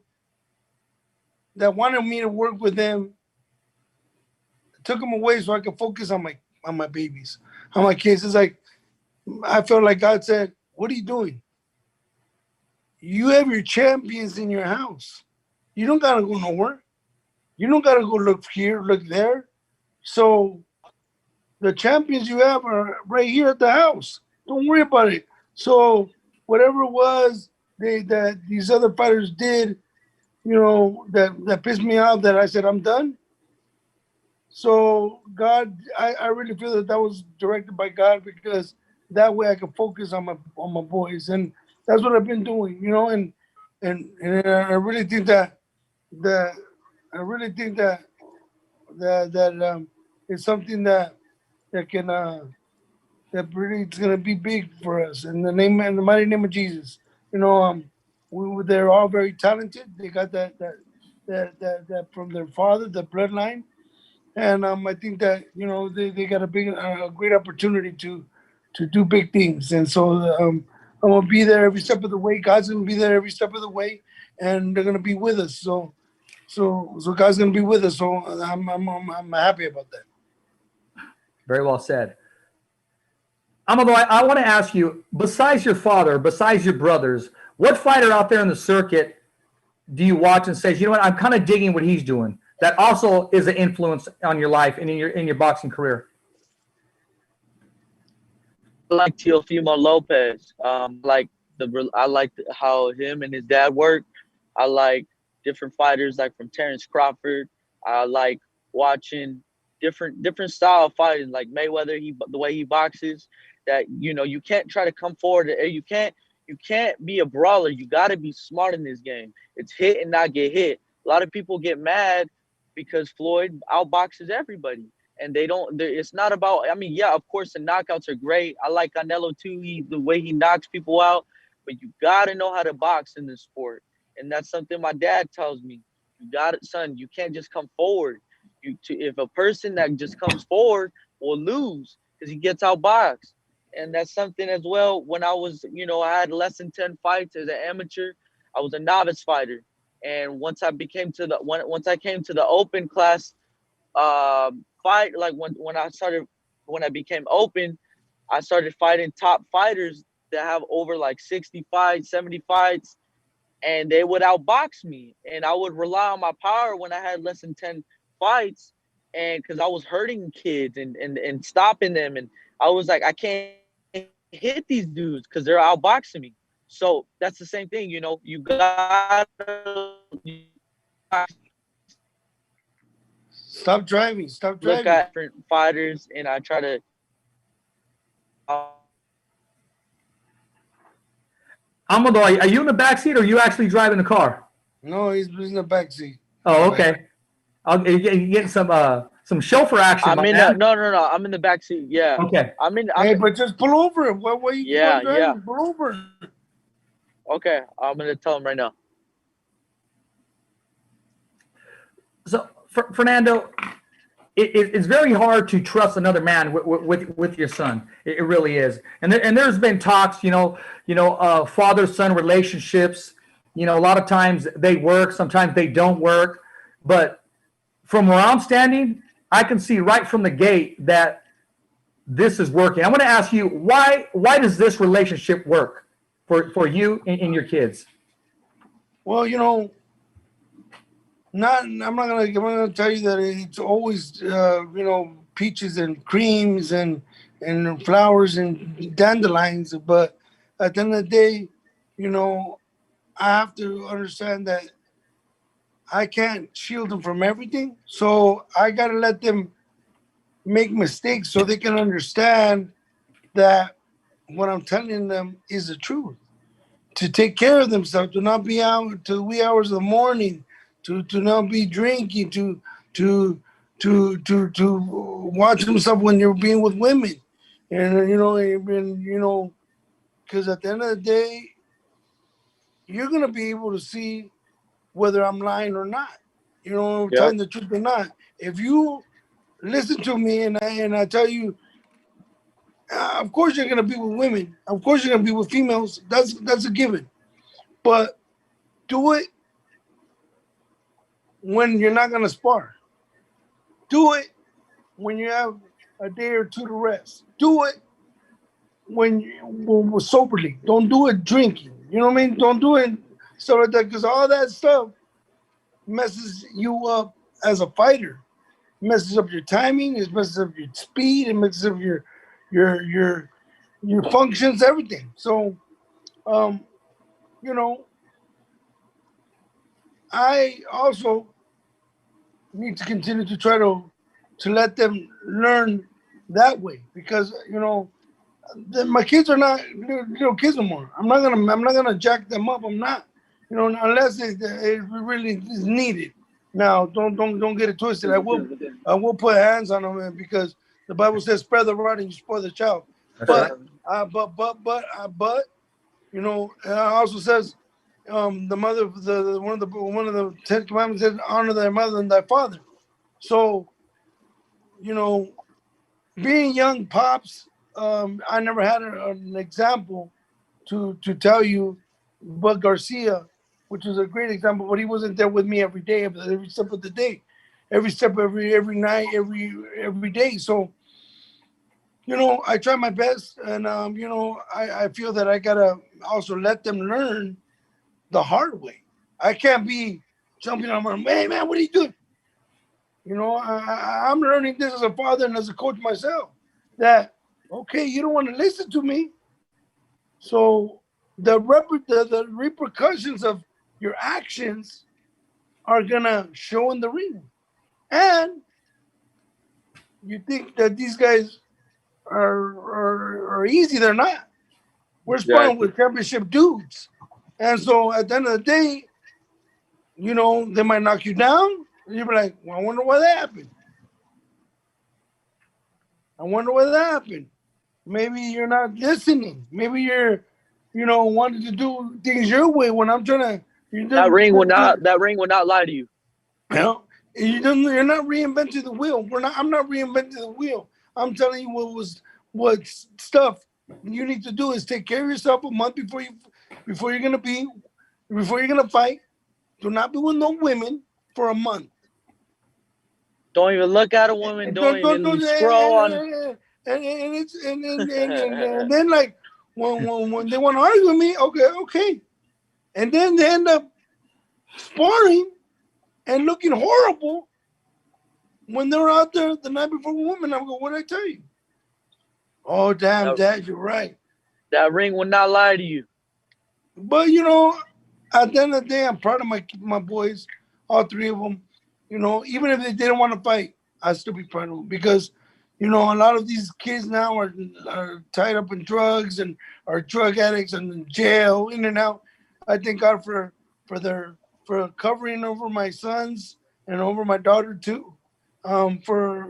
that wanted me to work with them, took them away so I could focus on my babies, on my kids. It's like I felt like God said, "What are you doing? You have your champions in your house. You don't gotta go nowhere. You don't gotta go look here, look there. So the champions you have are right here at the house. Don't worry about it." So whatever it was that these other fighters did, you know, that pissed me off, that I said I'm done. So God, I really feel that was directed by God, because that way I can focus on my boys, and that's what I've been doing, you know, and I really think that I really think that it's something that can that really it's gonna be big for us in the mighty name of Jesus. You know, they're all very talented. They got that from their father, the bloodline, and I think that, you know, they got a great opportunity to do big things, and so I'm gonna be there every step of the way. God's gonna be there every step of the way, and they're gonna be with us. So God's gonna be with us. So I'm happy about that. Very well said. Amado, I want to ask you, besides your father, besides your brothers, what fighter out there in the circuit do you watch and says, you know what, I'm kind of digging what he's doing, that also is an influence on your life and in your boxing career? I like Teofimo Lopez. I like how him and his dad work. I like different fighters like from Terrence Crawford. I like watching different style of fighting, like Mayweather. The way he boxes. That, you know, you can't try to come forward. You can't be a brawler. You got to be smart in this game. It's hit and not get hit. A lot of people get mad because Floyd outboxes everybody. And they don't. It's not about. I mean, yeah, of course, the knockouts are great. I like Canelo too. The way he knocks people out. But you gotta know how to box in this sport, and that's something my dad tells me. You got it, son. You can't just come forward. If a person that just comes forward will lose because he gets outboxed, and that's something as well. When I was, I had less than 10 fights as an amateur. I was a novice fighter, and once I came to the open class fight, like when I became open, I started fighting top fighters that have over like 60 fights, 70 fights, and they would outbox me, and I would rely on my power when I had less than 10 fights, and because I was hurting kids and stopping them, and I was like, I can't hit these dudes because they're outboxing me. So that's the same thing, you gotta Stop driving. Stop look driving. at different fighters, and I try to Amado, are you in the back seat or are you actually driving the car? No, he's in the back seat. Oh, okay. You getting some chauffeur action. I'm in man. no, I'm in the back seat. Yeah. Okay. Hey, but just pull over. Why you Yeah, driving? yeah. Pull over. Okay, I'm gonna tell him right now. So, Fernando, it's very hard to trust another man with your son. It really is. And there's been talks, father-son relationships. A lot of times they work, sometimes they don't work. But from where I'm standing, I can see right from the gate that this is working. I'm going to ask you, why does this relationship work for you and your kids? Well, I'm not gonna tell you that it's always peaches and creams and flowers and dandelions, but at the end of the day, I have to understand that I can't shield them from everything. So I gotta let them make mistakes so they can understand that what I'm telling them is the truth. To take care of themselves, to not be out till wee hours of the morning, to not be drinking, to watch themselves when you're being with women, and because at the end of the day, you're gonna be able to see whether I'm lying or not, telling the truth or not. If you listen to me and I tell you, of course you're gonna be with women, of course you're gonna be with females. That's a given, but do it when you're not gonna spar. Do it when you have a day or two to rest. Do it when you soberly. Don't do it drinking. You know what I mean? Don't do it stuff like that, because all that stuff messes you up as a fighter. It messes up your timing. It messes up your speed. It messes up your functions, everything. So, I also need to continue to try to let them learn that way, because my kids are not little kids no more. I'm not gonna jack them up. I'm not, unless it really is needed. Now, don't get it twisted. I will put hands on them, because the Bible says, "Spare the rod and you spoil the child." But it also says, the mother, one of the 10 Commandments says, "Honor thy mother and thy father." So, being young pops, I never had an example to tell you, but Garcia, which was a great example, but he wasn't there with me every day, every step of the day, every step, every night, every day. So, I try my best, and I feel that I gotta also let them learn the hard way. I can't be jumping on my, hey man, what are you doing? I'm learning this as a father and as a coach myself, that, okay, you don't want to listen to me. So the repercussions of your actions are going to show in the ring. And you think that these guys are easy. They're not. We're sparring with championship dudes. And so at the end of the day, they might knock you down. And you'll be like, well, I wonder why that happened. Maybe you're not listening. Maybe you're, wanting to do things your way when I'm trying to. That ring will not lie to you. You're not reinventing the wheel. I'm not reinventing the wheel. I'm telling you what stuff you need to do is take care of yourself a month before you're gonna fight. Do not be with no women for a month. Don't even look at a woman. Don't even scroll on. And then like when they want to argue with me, okay, and then they end up sparring and looking horrible when they're out there the night before a woman. I'm going, what did I tell you? Oh damn, Dad, you're right. That ring will not lie to you. But you know, at the end of the day, I'm proud of my boys, all three of them. You know, even if they didn't want to fight, I'd still be proud of them because, you know, a lot of these kids now are tied up in drugs and are drug addicts and in jail, in and out. I thank God for covering over my sons and over my daughter too, for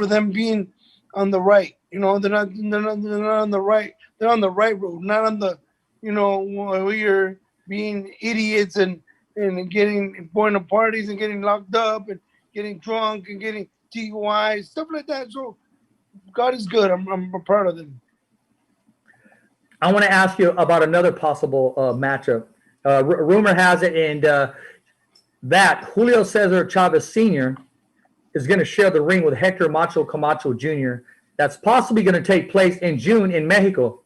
them being on the right. You know, they're not on the right. They're on the right road, not on the, you know, we're being idiots and going to parties and getting locked up and getting drunk and getting DUIs, stuff like that. So God is good. I'm proud of them. I want to ask you about another possible matchup. Rumor has it, and that Julio Cesar Chavez Sr. is going to share the ring with Hector Macho Camacho Jr. That's possibly going to take place in June in Mexico.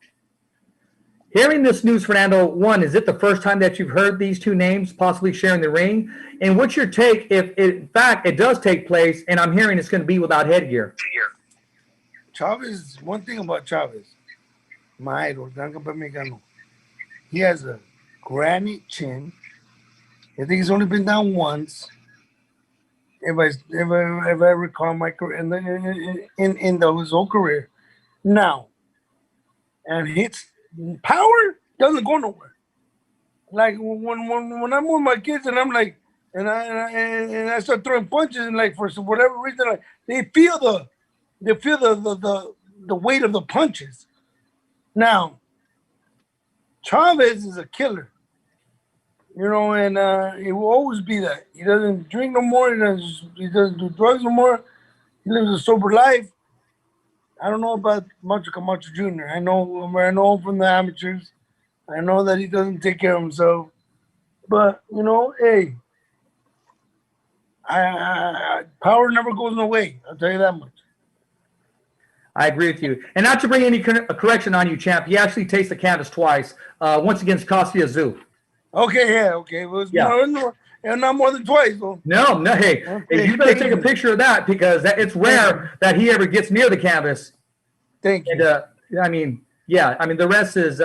Hearing this news, Fernando, one, is it the first time that you've heard these two names possibly sharing the ring? And what's your take if, in fact, it does take place, and I'm hearing it's going to be without headgear? Chavez, one thing about Chavez, my idol, he has a granite chin. I think he's only been down once. If I recall my career in his whole career. Now, and his power doesn't go nowhere. Like when I'm with my kids and I'm like, and I start throwing punches and like for whatever reason, like they feel the weight of the punches. Now, Chavez is a killer, you know, and he will always be that. He doesn't drink no more. He doesn't do drugs no more. He lives a sober life. I don't know about Macho Camacho Jr. I know from the amateurs. I know that he doesn't take care of himself. But, you know, hey, power never goes away. I'll tell you that much. I agree with you. And not to bring any correction on you, champ, you actually taste the canvas twice, once against Costa Zoo. Okay, yeah, okay. It was not more than twice, though. No, hey, okay. You better take a picture of that because it's rare that he ever gets near the canvas. Thank you. And, I mean, the rest is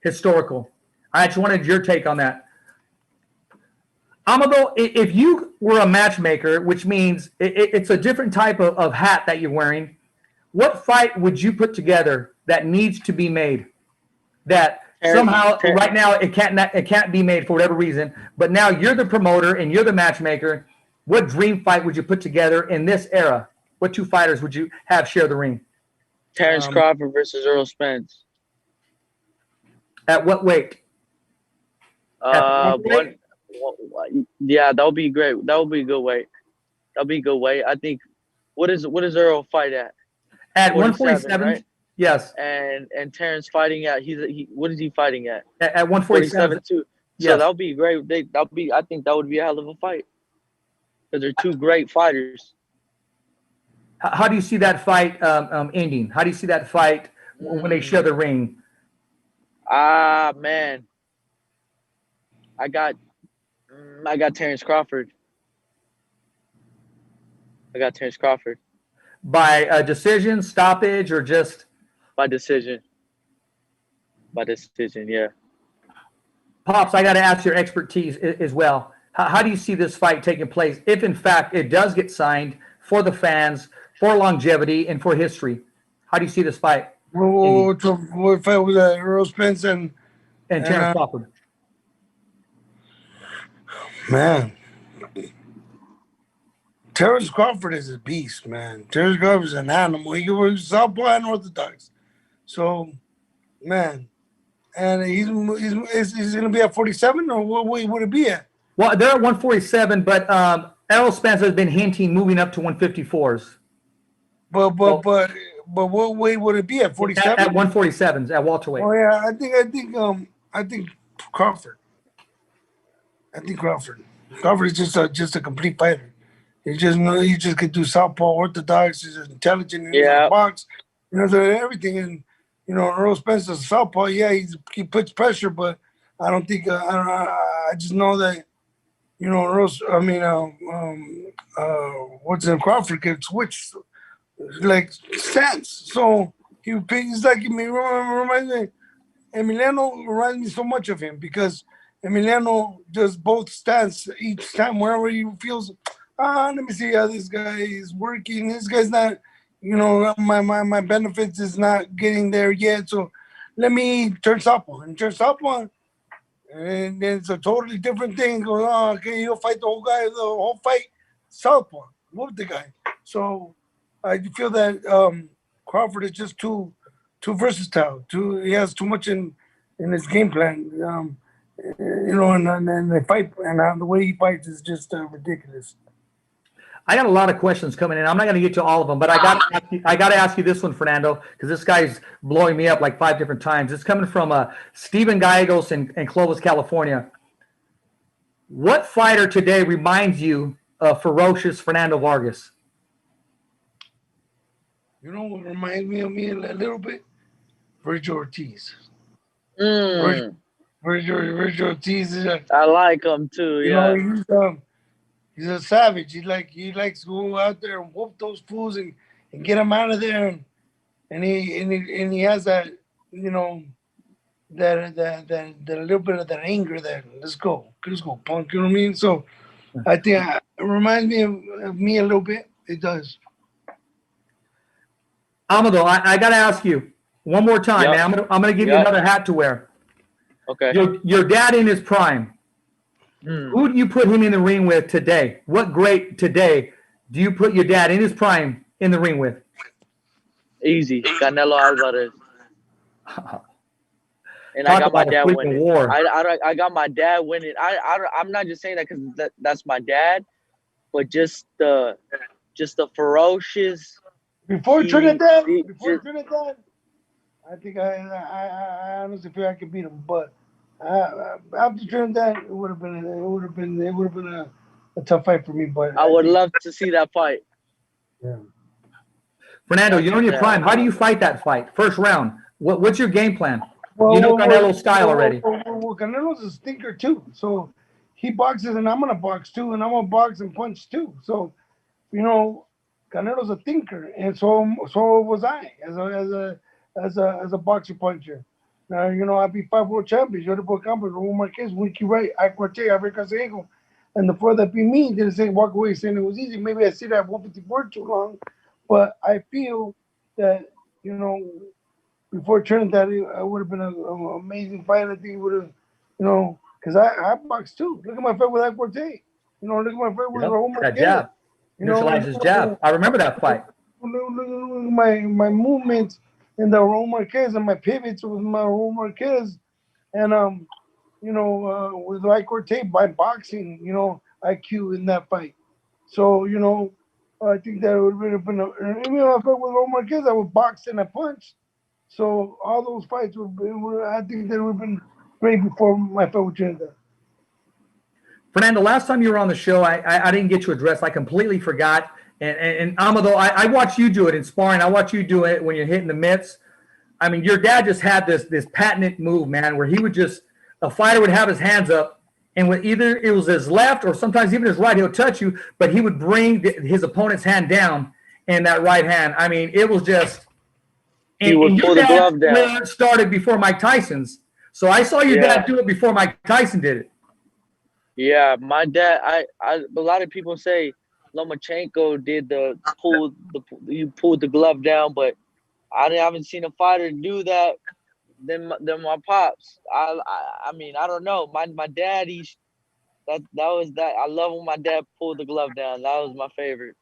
historical. I just wanted your take on that. Amado, if you were a matchmaker, which means it's a different type of hat that you're wearing, what fight would you put together that needs to be made? That somehow right now it can't be made for whatever reason, but now you're the promoter and you're the matchmaker. What dream fight would you put together in this era? What two fighters would you have share the ring? Terrence Crawford versus Earl Spence. At what weight? Yeah, that would be great. That would be a good weight. That'll be a good weight. I think. What is Earl fight at? At 147, right? Yes. And Terrence fighting at what is he fighting at? At 147 too. Yes. So that'll be great. I think that would be a hell of a fight because they're two great fighters. How do you see that fight ending? How do you see that fight when they share the ring? Man, I got Terrence Crawford. By a decision, stoppage, or just? By decision. Yeah. Pops, I got to ask your expertise as well. How do you see this fight taking place if, in fact, it does get signed for the fans, for longevity, and for history? How do you see this fight? What fight was that? Earl Spence and Terrence Crawford. Man. Terrence Crawford is a beast, man. Terrence Crawford is an animal. He was Southpaw and Orthodox. So, man. And he's going to be at 47, or what would it be at? Well, they're at 147, but Errol Spence has been hinting moving up to 154s. But what weight would it be at 47? At 147s at welterweight. Oh yeah, I think Crawford. I think Crawford. Crawford is just a complete fighter. He just could do southpaw, orthodox. He's intelligent. He knows how to box. He knows everything. And Earl Spencer's southpaw. Yeah, he puts pressure, but I don't think. I just know that Earl's. I mean, Crawford can switch like stance. So he's like reminds me. Emiliano reminds me so much of him because Emiliano does both stance each time wherever he feels. Let me see how this guy is working. This guy's not, my benefits is not getting there yet. So let me turn southpaw and and then it's a totally different thing. Goes, okay, he'll fight the whole fight southpaw, move the guy. So I feel that Crawford is just too versatile. He has too much in his game plan. And the fight and the way he fights is just ridiculous. I got a lot of questions coming in. I'm not going to get to all of them, but I got to ask you this one, Fernando, because this guy's blowing me up like 5 different times. It's coming from Steven Gallegos in Clovis, California. What fighter today reminds you of ferocious Fernando Vargas? You know what reminds me of me a little bit? Virgil Ortiz. Virgil Ortiz is I like him too. Yeah. He's a savage. He likes to go out there and whoop those fools and get them out of there. And he has that that little bit of that anger there. Let's go punk. You know what I mean? So I think it reminds me of me a little bit. It does. Amado, I got to ask you one more time, man. I'm gonna give you another hat to wear. Okay. Your dad in his prime. Who do you put him in the ring with today? What great today do you put your dad in his prime in the ring with? Easy. Canelo Alvarez. And Talk I got my about a dad freaking winning. war. I got my dad winning. I'm not just saying that because that's my dad, but just the ferocious. Before Trinidad, I think I honestly feel I could beat him, but after Trinidad, it would have been a tough fight for me. But I would love to see that fight. Yeah. Fernando, you're in your prime. How do you fight that fight? First round. What's your game plan? Well, you know Canelo's style already. Well, Canelo's a stinker too. So he boxes, and I'm gonna box too, and I'm gonna box and punch too. So, Canelo's a thinker, and so was I as a boxer puncher. Now, I beat 5 world champions, Yordepo Campos, Raul Marquez, Wiki Wright, Corte, Avery and the 4 that beat me didn't say walk away saying it was easy. Maybe I sit at 154 too long, but I feel that, before Trinidad, it would have been an amazing fight. I think it would have, because I boxed too. Look at my fight with Corte. Look at my fight with Raul Marquez. That jab. Neutralize his jab. I remember that fight. Look at my movements in the Raul Marquez and my pivots with my Raul Marquez, and with like Corte by boxing, IQ in that fight. So I think that would have been even if I fought with Raul Marquez, I would box and I punched. So all those fights I think they would have been great before my fight with Trinidad. Fernando, last time you were on the show, I didn't get you addressed. I completely forgot. And Amado, I watch you do it in sparring. I watch you do it when you're hitting the mitts. I mean, your dad just had this patented move, man, where he would a fighter would have his hands up, and with either it was his left or sometimes even his right, he'll touch you, but he would bring his opponent's hand down in that right hand. I mean, it was just. He would pull the glove down. Started before Mike Tyson's, so I saw your dad do it before Mike Tyson did it. Yeah, my dad. A lot of people say Lomachenko did you pulled the glove down, but I haven't seen a fighter do that than my pops. I mean, I don't know. My dad, that was that. I love when my dad pulled the glove down. That was my favorite.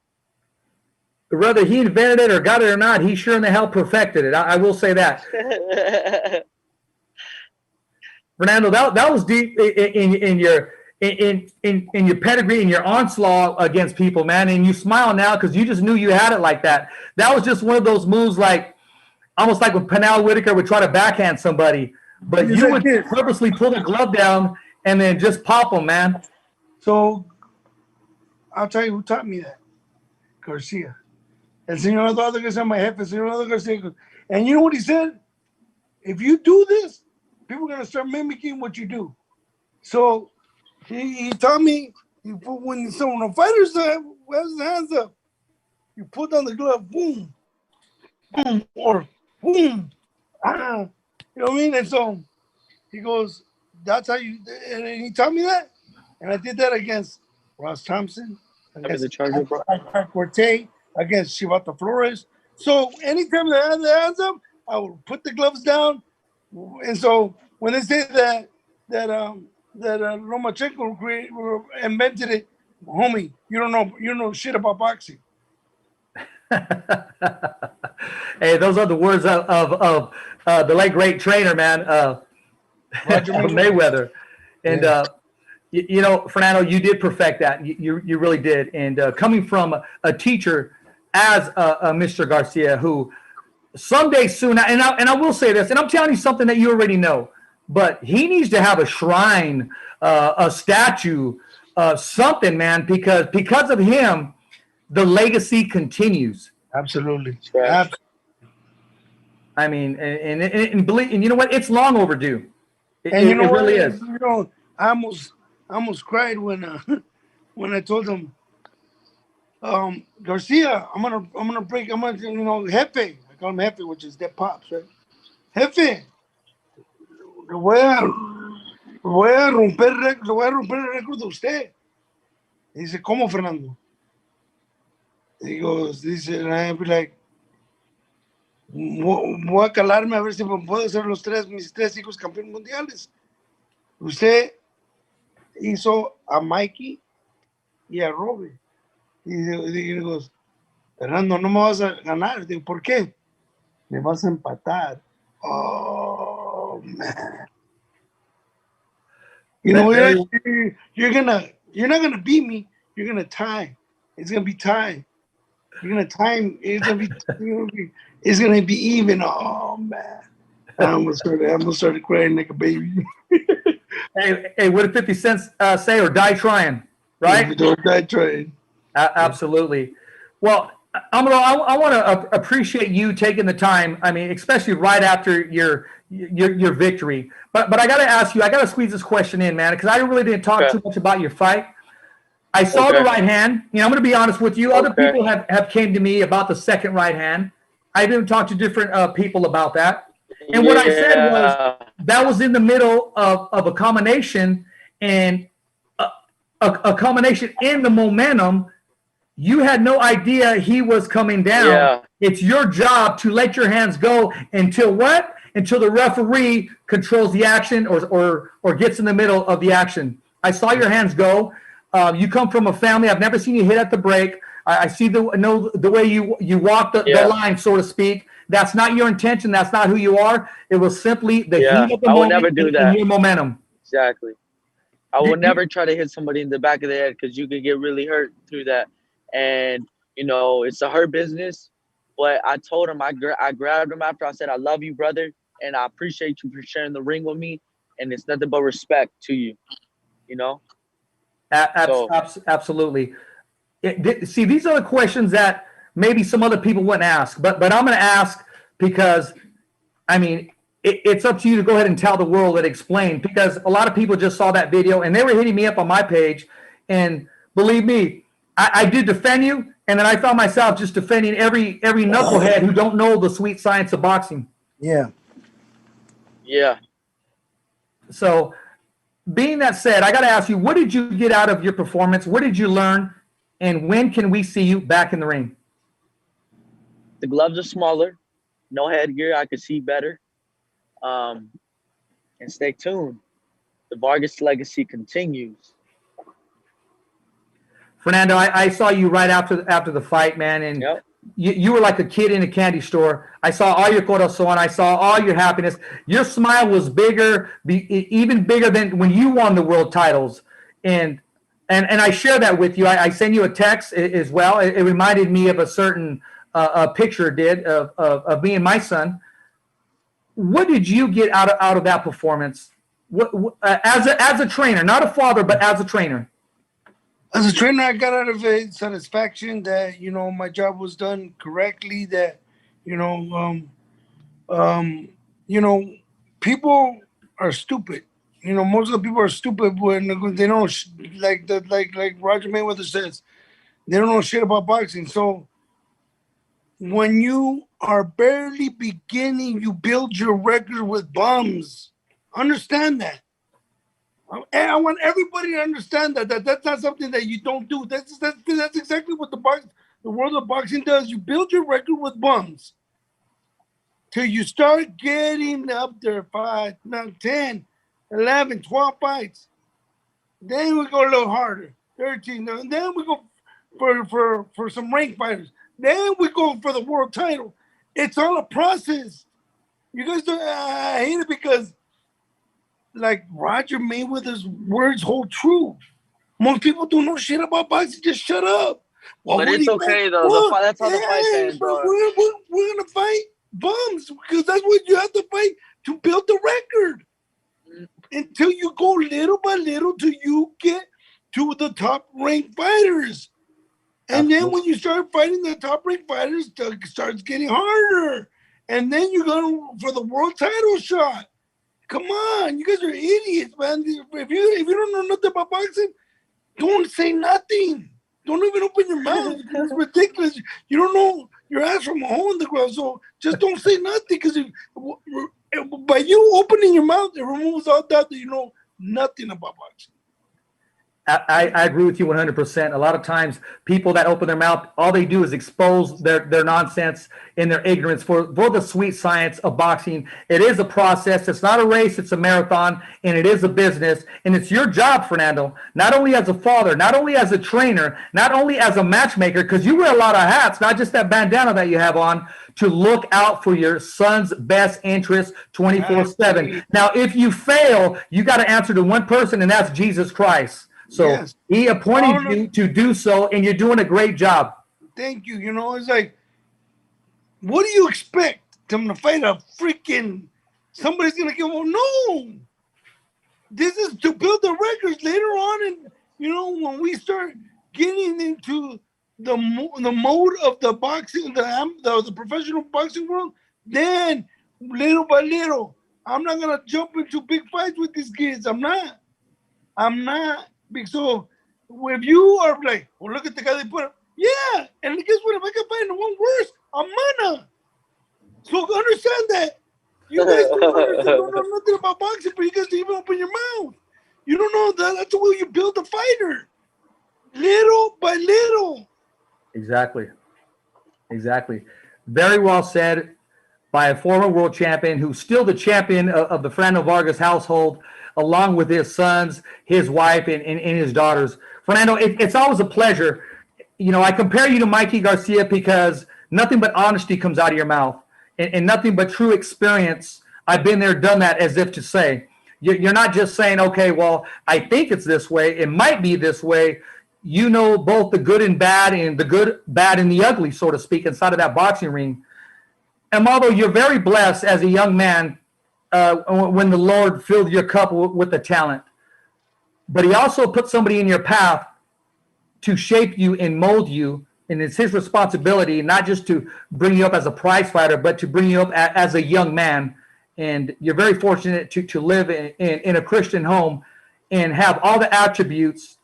Whether he invented it or got it or not, he sure in the hell perfected it. I will say that. Fernando, that was deep in in your pedigree and your onslaught against people, man, and you smile now because you just knew you had it like that. That was just one of those moves, like almost like when Pernell Whitaker would try to backhand somebody, but you would purposely pull the glove down and then just pop them, man. So I'll tell you who taught me that. Garcia. El señor Eduardo Garcia, my jefe, el señor Eduardo Garcia. And you know what he said? If you do this, people are going to start mimicking what you do. So he taught me, when a fighter has his hands up, you put down the glove, boom, boom, or boom, ah. You know what I mean? And so he goes, that's how you, and he taught me that. And I did that against Ross Thompson, against Corte, against Shibata Flores. So anytime they had their hands up, I would put the gloves down. And so when they say that Lomachenko invented it, homie, you don't know shit about boxing. Hey, those are the words of the late great trainer, man, Roger Mayweather. And you know, Fernando, you did perfect that. You really did. And coming from a teacher as Mr. Garcia, who someday soon, and I will say this, and I'm telling you something that you already know, but he needs to have a shrine, a statue, something, man, because of him, the legacy continues. Absolutely. I mean, and believe, and you know what? It's long overdue. It really is. You know, I almost cried when I told him, Garcia, I'm gonna Khetphet. I call him Khetphet, which is Dead Pops, right? Khetphet, le voy a romper el récord de usted. Y dice, ¿cómo, Fernando? He goes, and I'd be like, voy a calarme a ver si puedo hacer mis tres hijos campeones mundiales. Usted hizo a Mikey y a Robbie. Y he goes, Fernando, no me vas a ganar. Digo, ¿por qué? Me vas a empatar. Oh, man. You know, you're not gonna beat me. You're gonna tie. It's gonna be tie. You're gonna time. It's gonna be even. Oh man, I almost started crying like a baby. Hey, what did 50 Cent say? Or die trying, right? Don't die trying. Absolutely. Well, Amado, I want to appreciate you taking the time. I mean, especially right after your victory. But I got to ask you. I got to squeeze this question in, man, because I really didn't talk too much about your fight. I saw the right hand. You know, I'm going to be honest with you. Other people have came to me about the second right hand. I've even talked to different people about that. And what I said was that was in the middle of a combination, and a combination in the momentum. You had no idea he was coming down. Yeah. It's your job to let your hands go until what? Until the referee controls the action or gets in the middle of the action. I saw your hands go. You come from a family. I've never seen you hit at the break. I see the way you walk the line, so to speak. That's not your intention. That's not who you are. It was simply the heat of the moment. I would never do that. And your momentum. Exactly. I would never try to hit somebody in the back of the head because you could get really hurt through that. And, you know, it's a hurt business. But I told him, I grabbed him after. I said, I love you, brother. And I appreciate you for sharing the ring with me. And it's nothing but respect to you, you know? Absolutely. See, these are the questions that maybe some other people wouldn't ask. But I'm going to ask because, I mean, it's up to you to go ahead and tell the world and explain. Because a lot of people just saw that video, and they were hitting me up on my page. And believe me, I did defend you, and then I found myself just defending every knucklehead who don't know the sweet science of boxing. Yeah. Yeah. So, being that said, I got to ask you, what did you get out of your performance? What did you learn? And when can we see you back in the ring? The gloves are smaller. No headgear. I could see better. And stay tuned. The Vargas legacy continues. Fernando, I saw you right after the fight, man, and you were like a kid in a candy store. I saw all your corazón. I saw all your happiness. Your smile was bigger, even bigger than when you won the world titles. And I share that with you. I send you a text as well. It reminded me of a certain picture of me and my son. What did you get out of that performance? As a trainer, not a father, but as a trainer? As a trainer, I got out of it satisfaction that, you know, my job was done correctly, that, you know, people are stupid. You know, most of the people are stupid when they don't, like Roger Mayweather says, they don't know shit about boxing. So when you are barely beginning, you build your record with bums. Understand that. And I want everybody to understand that that's not something that you don't do. That's exactly what the world of boxing does. You build your record with bums till you start getting up there 5, 10, 11, 12 fights. Then we go a little harder, 13. Then we go for some ranked fighters. Then we go for the world title. It's all a process. You guys don't. I hate it because, like, Roger Mayweather's words hold true. Most people don't know shit about boxing. Just shut up. Well, but it's okay though. That's how the fight fans are. We're gonna fight bums because that's what you have to fight to build the record. Until you go little by little till you get to the top ranked fighters. And then when you start fighting the top ranked fighters, it starts getting harder. And then you go for the world title shot. Come on, you guys are idiots, man. If you don't know nothing about boxing, don't say nothing. Don't even open your mouth. It's ridiculous. You don't know your ass from a hole in the ground, so just don't say nothing. Because by you opening your mouth, it removes all doubt that you know nothing about boxing. I agree with you 100%. A lot of times people that open their mouth, all they do is expose their nonsense and their ignorance for the sweet science of boxing. It is a process. It's not a race. It's a marathon, and it is a business. And it's your job, Fernando, not only as a father, not only as a trainer, not only as a matchmaker, because you wear a lot of hats, not just that bandana that you have on, to look out for your son's best interest 24/7. Now, if you fail, you got to answer to one person, and that's Jesus Christ. So yes. He appointed you to do so, and you're doing a great job. Thank you. You know, it's like, what do you expect? Them to fight a freaking, somebody's going to give them, no. This is to build the records later on. And, you know, when we start getting into the mode of the boxing, the professional boxing world, then little by little, I'm not going to jump into big fights with these kids. I'm not. So if you are like, well, look at the guy they put up. Yeah. And guess what? If I can find the one worse, I'm gonna. So understand that. You guys don't know nothing about boxing, but you guys don't even open your mouth. You don't know that. That's the way you build a fighter. Little by little. Exactly. Very well said by a former world champion who's still the champion of the Fernando Vargas household, along with his sons, his wife, and his daughters. Fernando, it's always a pleasure. You know, I compare you to Mikey Garcia because nothing but honesty comes out of your mouth and nothing but true experience. I've been there, done that, as if to say. You're not just saying, okay, well, I think it's this way. It might be this way. You know both the good and bad, and the good, bad, and the ugly, so to speak, inside of that boxing ring. Amado, you're very blessed as a young man when the Lord filled your cup with the talent. But he also put somebody in your path to shape you and mold you, and it's his responsibility not just to bring you up as a prize fighter, but to bring you up as a young man. And you're very fortunate to live in a Christian home and have all the attributes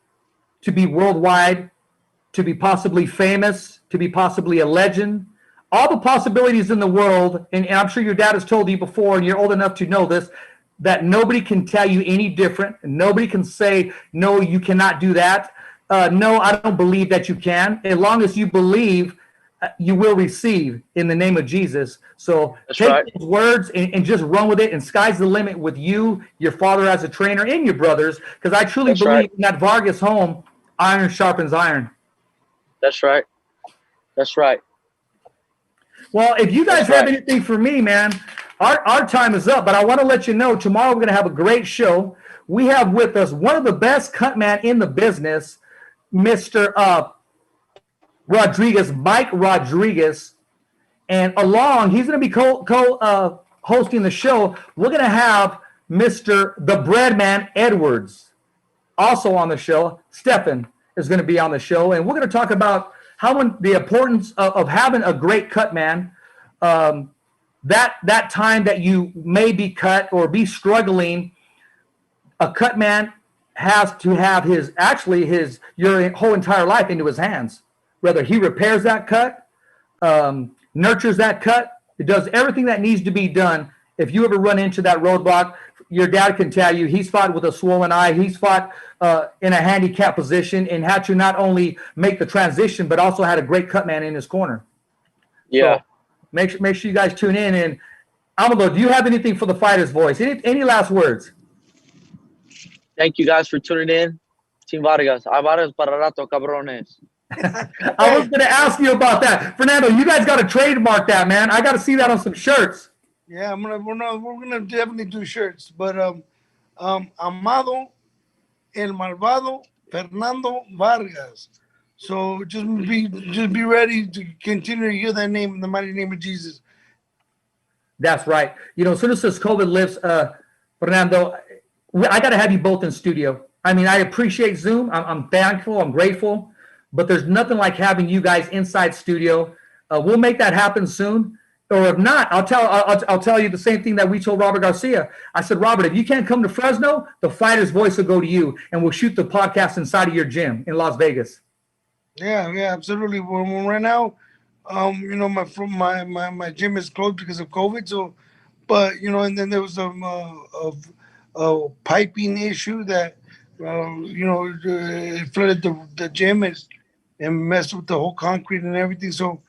to be worldwide, to be possibly famous, to be possibly a legend. All the possibilities in the world, and I'm sure your dad has told you before, and you're old enough to know this, that nobody can tell you any different. Nobody can say, no, you cannot do that. No, I don't believe that you can. As long as you believe, you will receive in the name of Jesus. So take those words and just run with it, and sky's the limit with you, your father as a trainer, and your brothers, because I truly believe in that Vargas home, iron sharpens iron. That's right. Well, if you guys have anything for me, man, our time is up, but I want to let you know tomorrow we're going to have a great show. We have with us one of the best cut man in the business, Mr. Rodriguez, Mike Rodriguez, and along he's going to be hosting the show. We're going to have Mr. the Breadman Edwards also on the show. Stefan is going to be on the show, and we're going to talk about the importance of having a great cut man. That time that you may be cut or be struggling, a cut man has to have your whole entire life into his hands. Whether he repairs that cut, nurtures that cut, it does everything that needs to be done. If you ever run into that roadblock, your dad can tell you he's fought with a swollen eye. He's fought in a handicap position and had to not only make the transition, but also had a great cut man in his corner. Yeah. So make sure you guys tune in. And Amado, do you have anything for the Fighter's Voice? Any last words? Thank you guys for tuning in. Team Vargas. Vargas para rato, cabrones. I was going to ask you about that. Fernando, you guys got to trademark that, man. I got to see that on some shirts. Yeah, we're gonna definitely do shirts. But Amado, El Malvado, Fernando Vargas. So just be ready to continue to hear that name in the mighty name of Jesus. That's right. As soon as this COVID lifts, Fernando, I got to have you both in studio. I mean, I appreciate Zoom. I'm thankful. I'm grateful. But there's nothing like having you guys inside studio. We'll make that happen soon. Or if not, I'll tell you the same thing that we told Robert Garcia. I said, Robert, if you can't come to Fresno, the Fighter's Voice will go to you, and we'll shoot the podcast inside of your gym in Las Vegas. Yeah, absolutely. Well, right now, my gym is closed because of COVID. So, but and then there was a piping issue that it flooded the gym and messed with the whole concrete and everything. So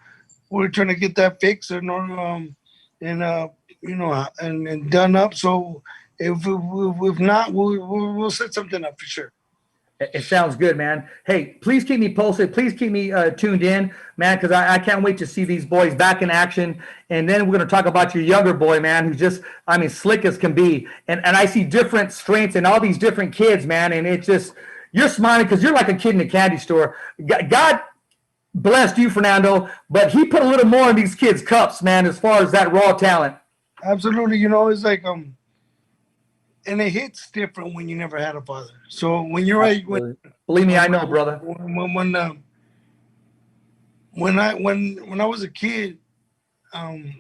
we're trying to get that fixed and done up. So if not, we'll set something up for sure. It sounds good, man. Hey, please keep me posted. Please keep me tuned in, man, because I can't wait to see these boys back in action. And then we're going to talk about your younger boy, man, who's just, slick as can be. And I see different strengths in all these different kids, man. And it's just, you're smiling because you're like a kid in a candy store. God blessed you, Fernando, but he put a little more in these kids' cups, man, as far as that raw talent. Absolutely. It's like, and it hits different when you never had a father. So when you're believe me, I know, brother. When I was a kid, and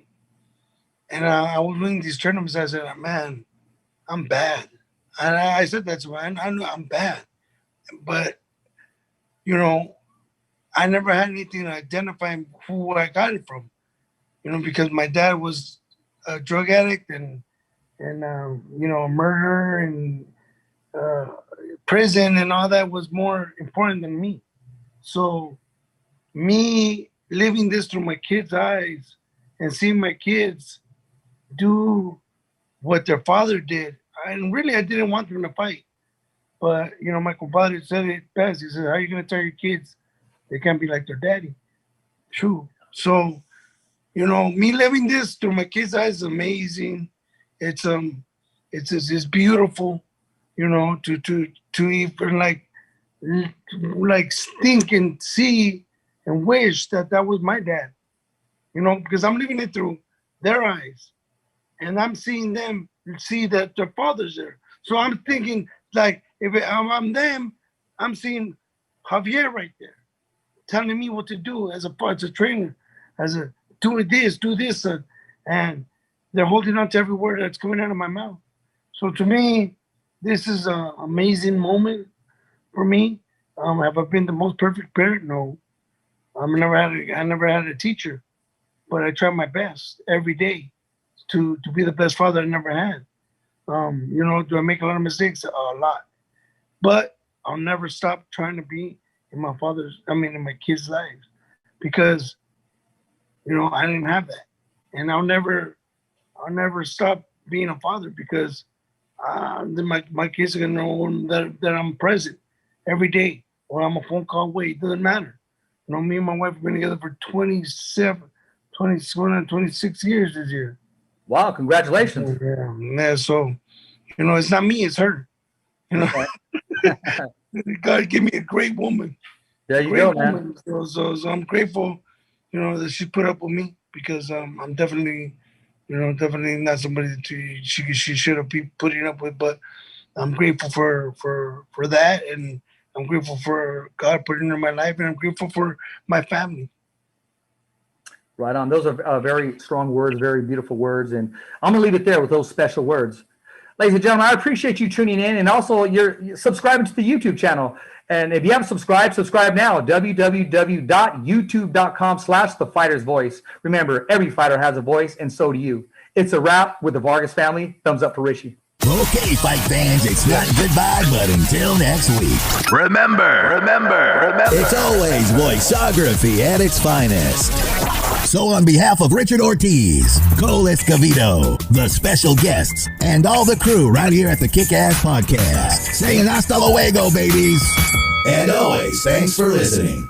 I was winning these tournaments, I said, man, I'm bad. And I said that to him. I know I'm bad, but I never had anything to identify who I got it from. Because my dad was a drug addict and a murderer and prison and all that was more important than me. So me living this through my kids' eyes and seeing my kids do what their father did, and really I didn't want them to fight. But, my compadre said it best. He said, how are you going to tell your kids they can't be like their daddy? True. So, me living this through my kids' eyes is amazing. It's beautiful, to even like stink and see and wish that was my dad, because I'm living it through their eyes, and I'm seeing them see that their father's there. So I'm thinking, like, if I'm them, I'm seeing Javier right there, telling me what to do as a trainer, do this, and they're holding on to every word that's coming out of my mouth. So to me, this is an amazing moment for me. Have I been the most perfect parent? No. I never had a teacher, but I try my best every day to be the best father I never had. Do I make a lot of mistakes? A lot. But I'll never stop trying to be in my kids' lives, because, I didn't have that. And I'll never stop being a father, because then my kids are gonna know that I'm present every day, or I'm a phone call away. It doesn't matter. Me and my wife have been together for 26 years this year. Wow, congratulations. Yeah, so, it's not me, it's her. God give me a great woman. There you go, man. So I'm grateful, that she put up with me because I'm definitely, definitely not somebody that she should have been putting up with. But I'm grateful for that, and I'm grateful for God putting her in my life, and I'm grateful for my family. Right on. Those are very strong words, very beautiful words, and I'm gonna leave it there with those special words. Ladies and gentlemen, I appreciate you tuning in, and also you're subscribing to the YouTube channel. And if you haven't subscribed, subscribe now. www.youtube.com/thefightersvoice. Remember, every fighter has a voice, and so do you. It's a wrap with the Vargas family. Thumbs up for Rishi. Okay, fight fans, it's not goodbye, but until next week. Remember, it's always voiceography at its finest. So on behalf of Richard Ortiz, Cole ESCOVEDO, the special guests, and all the crew right here at the Kick-Ass Podcast, saying hasta luego, babies. And always, thanks for listening.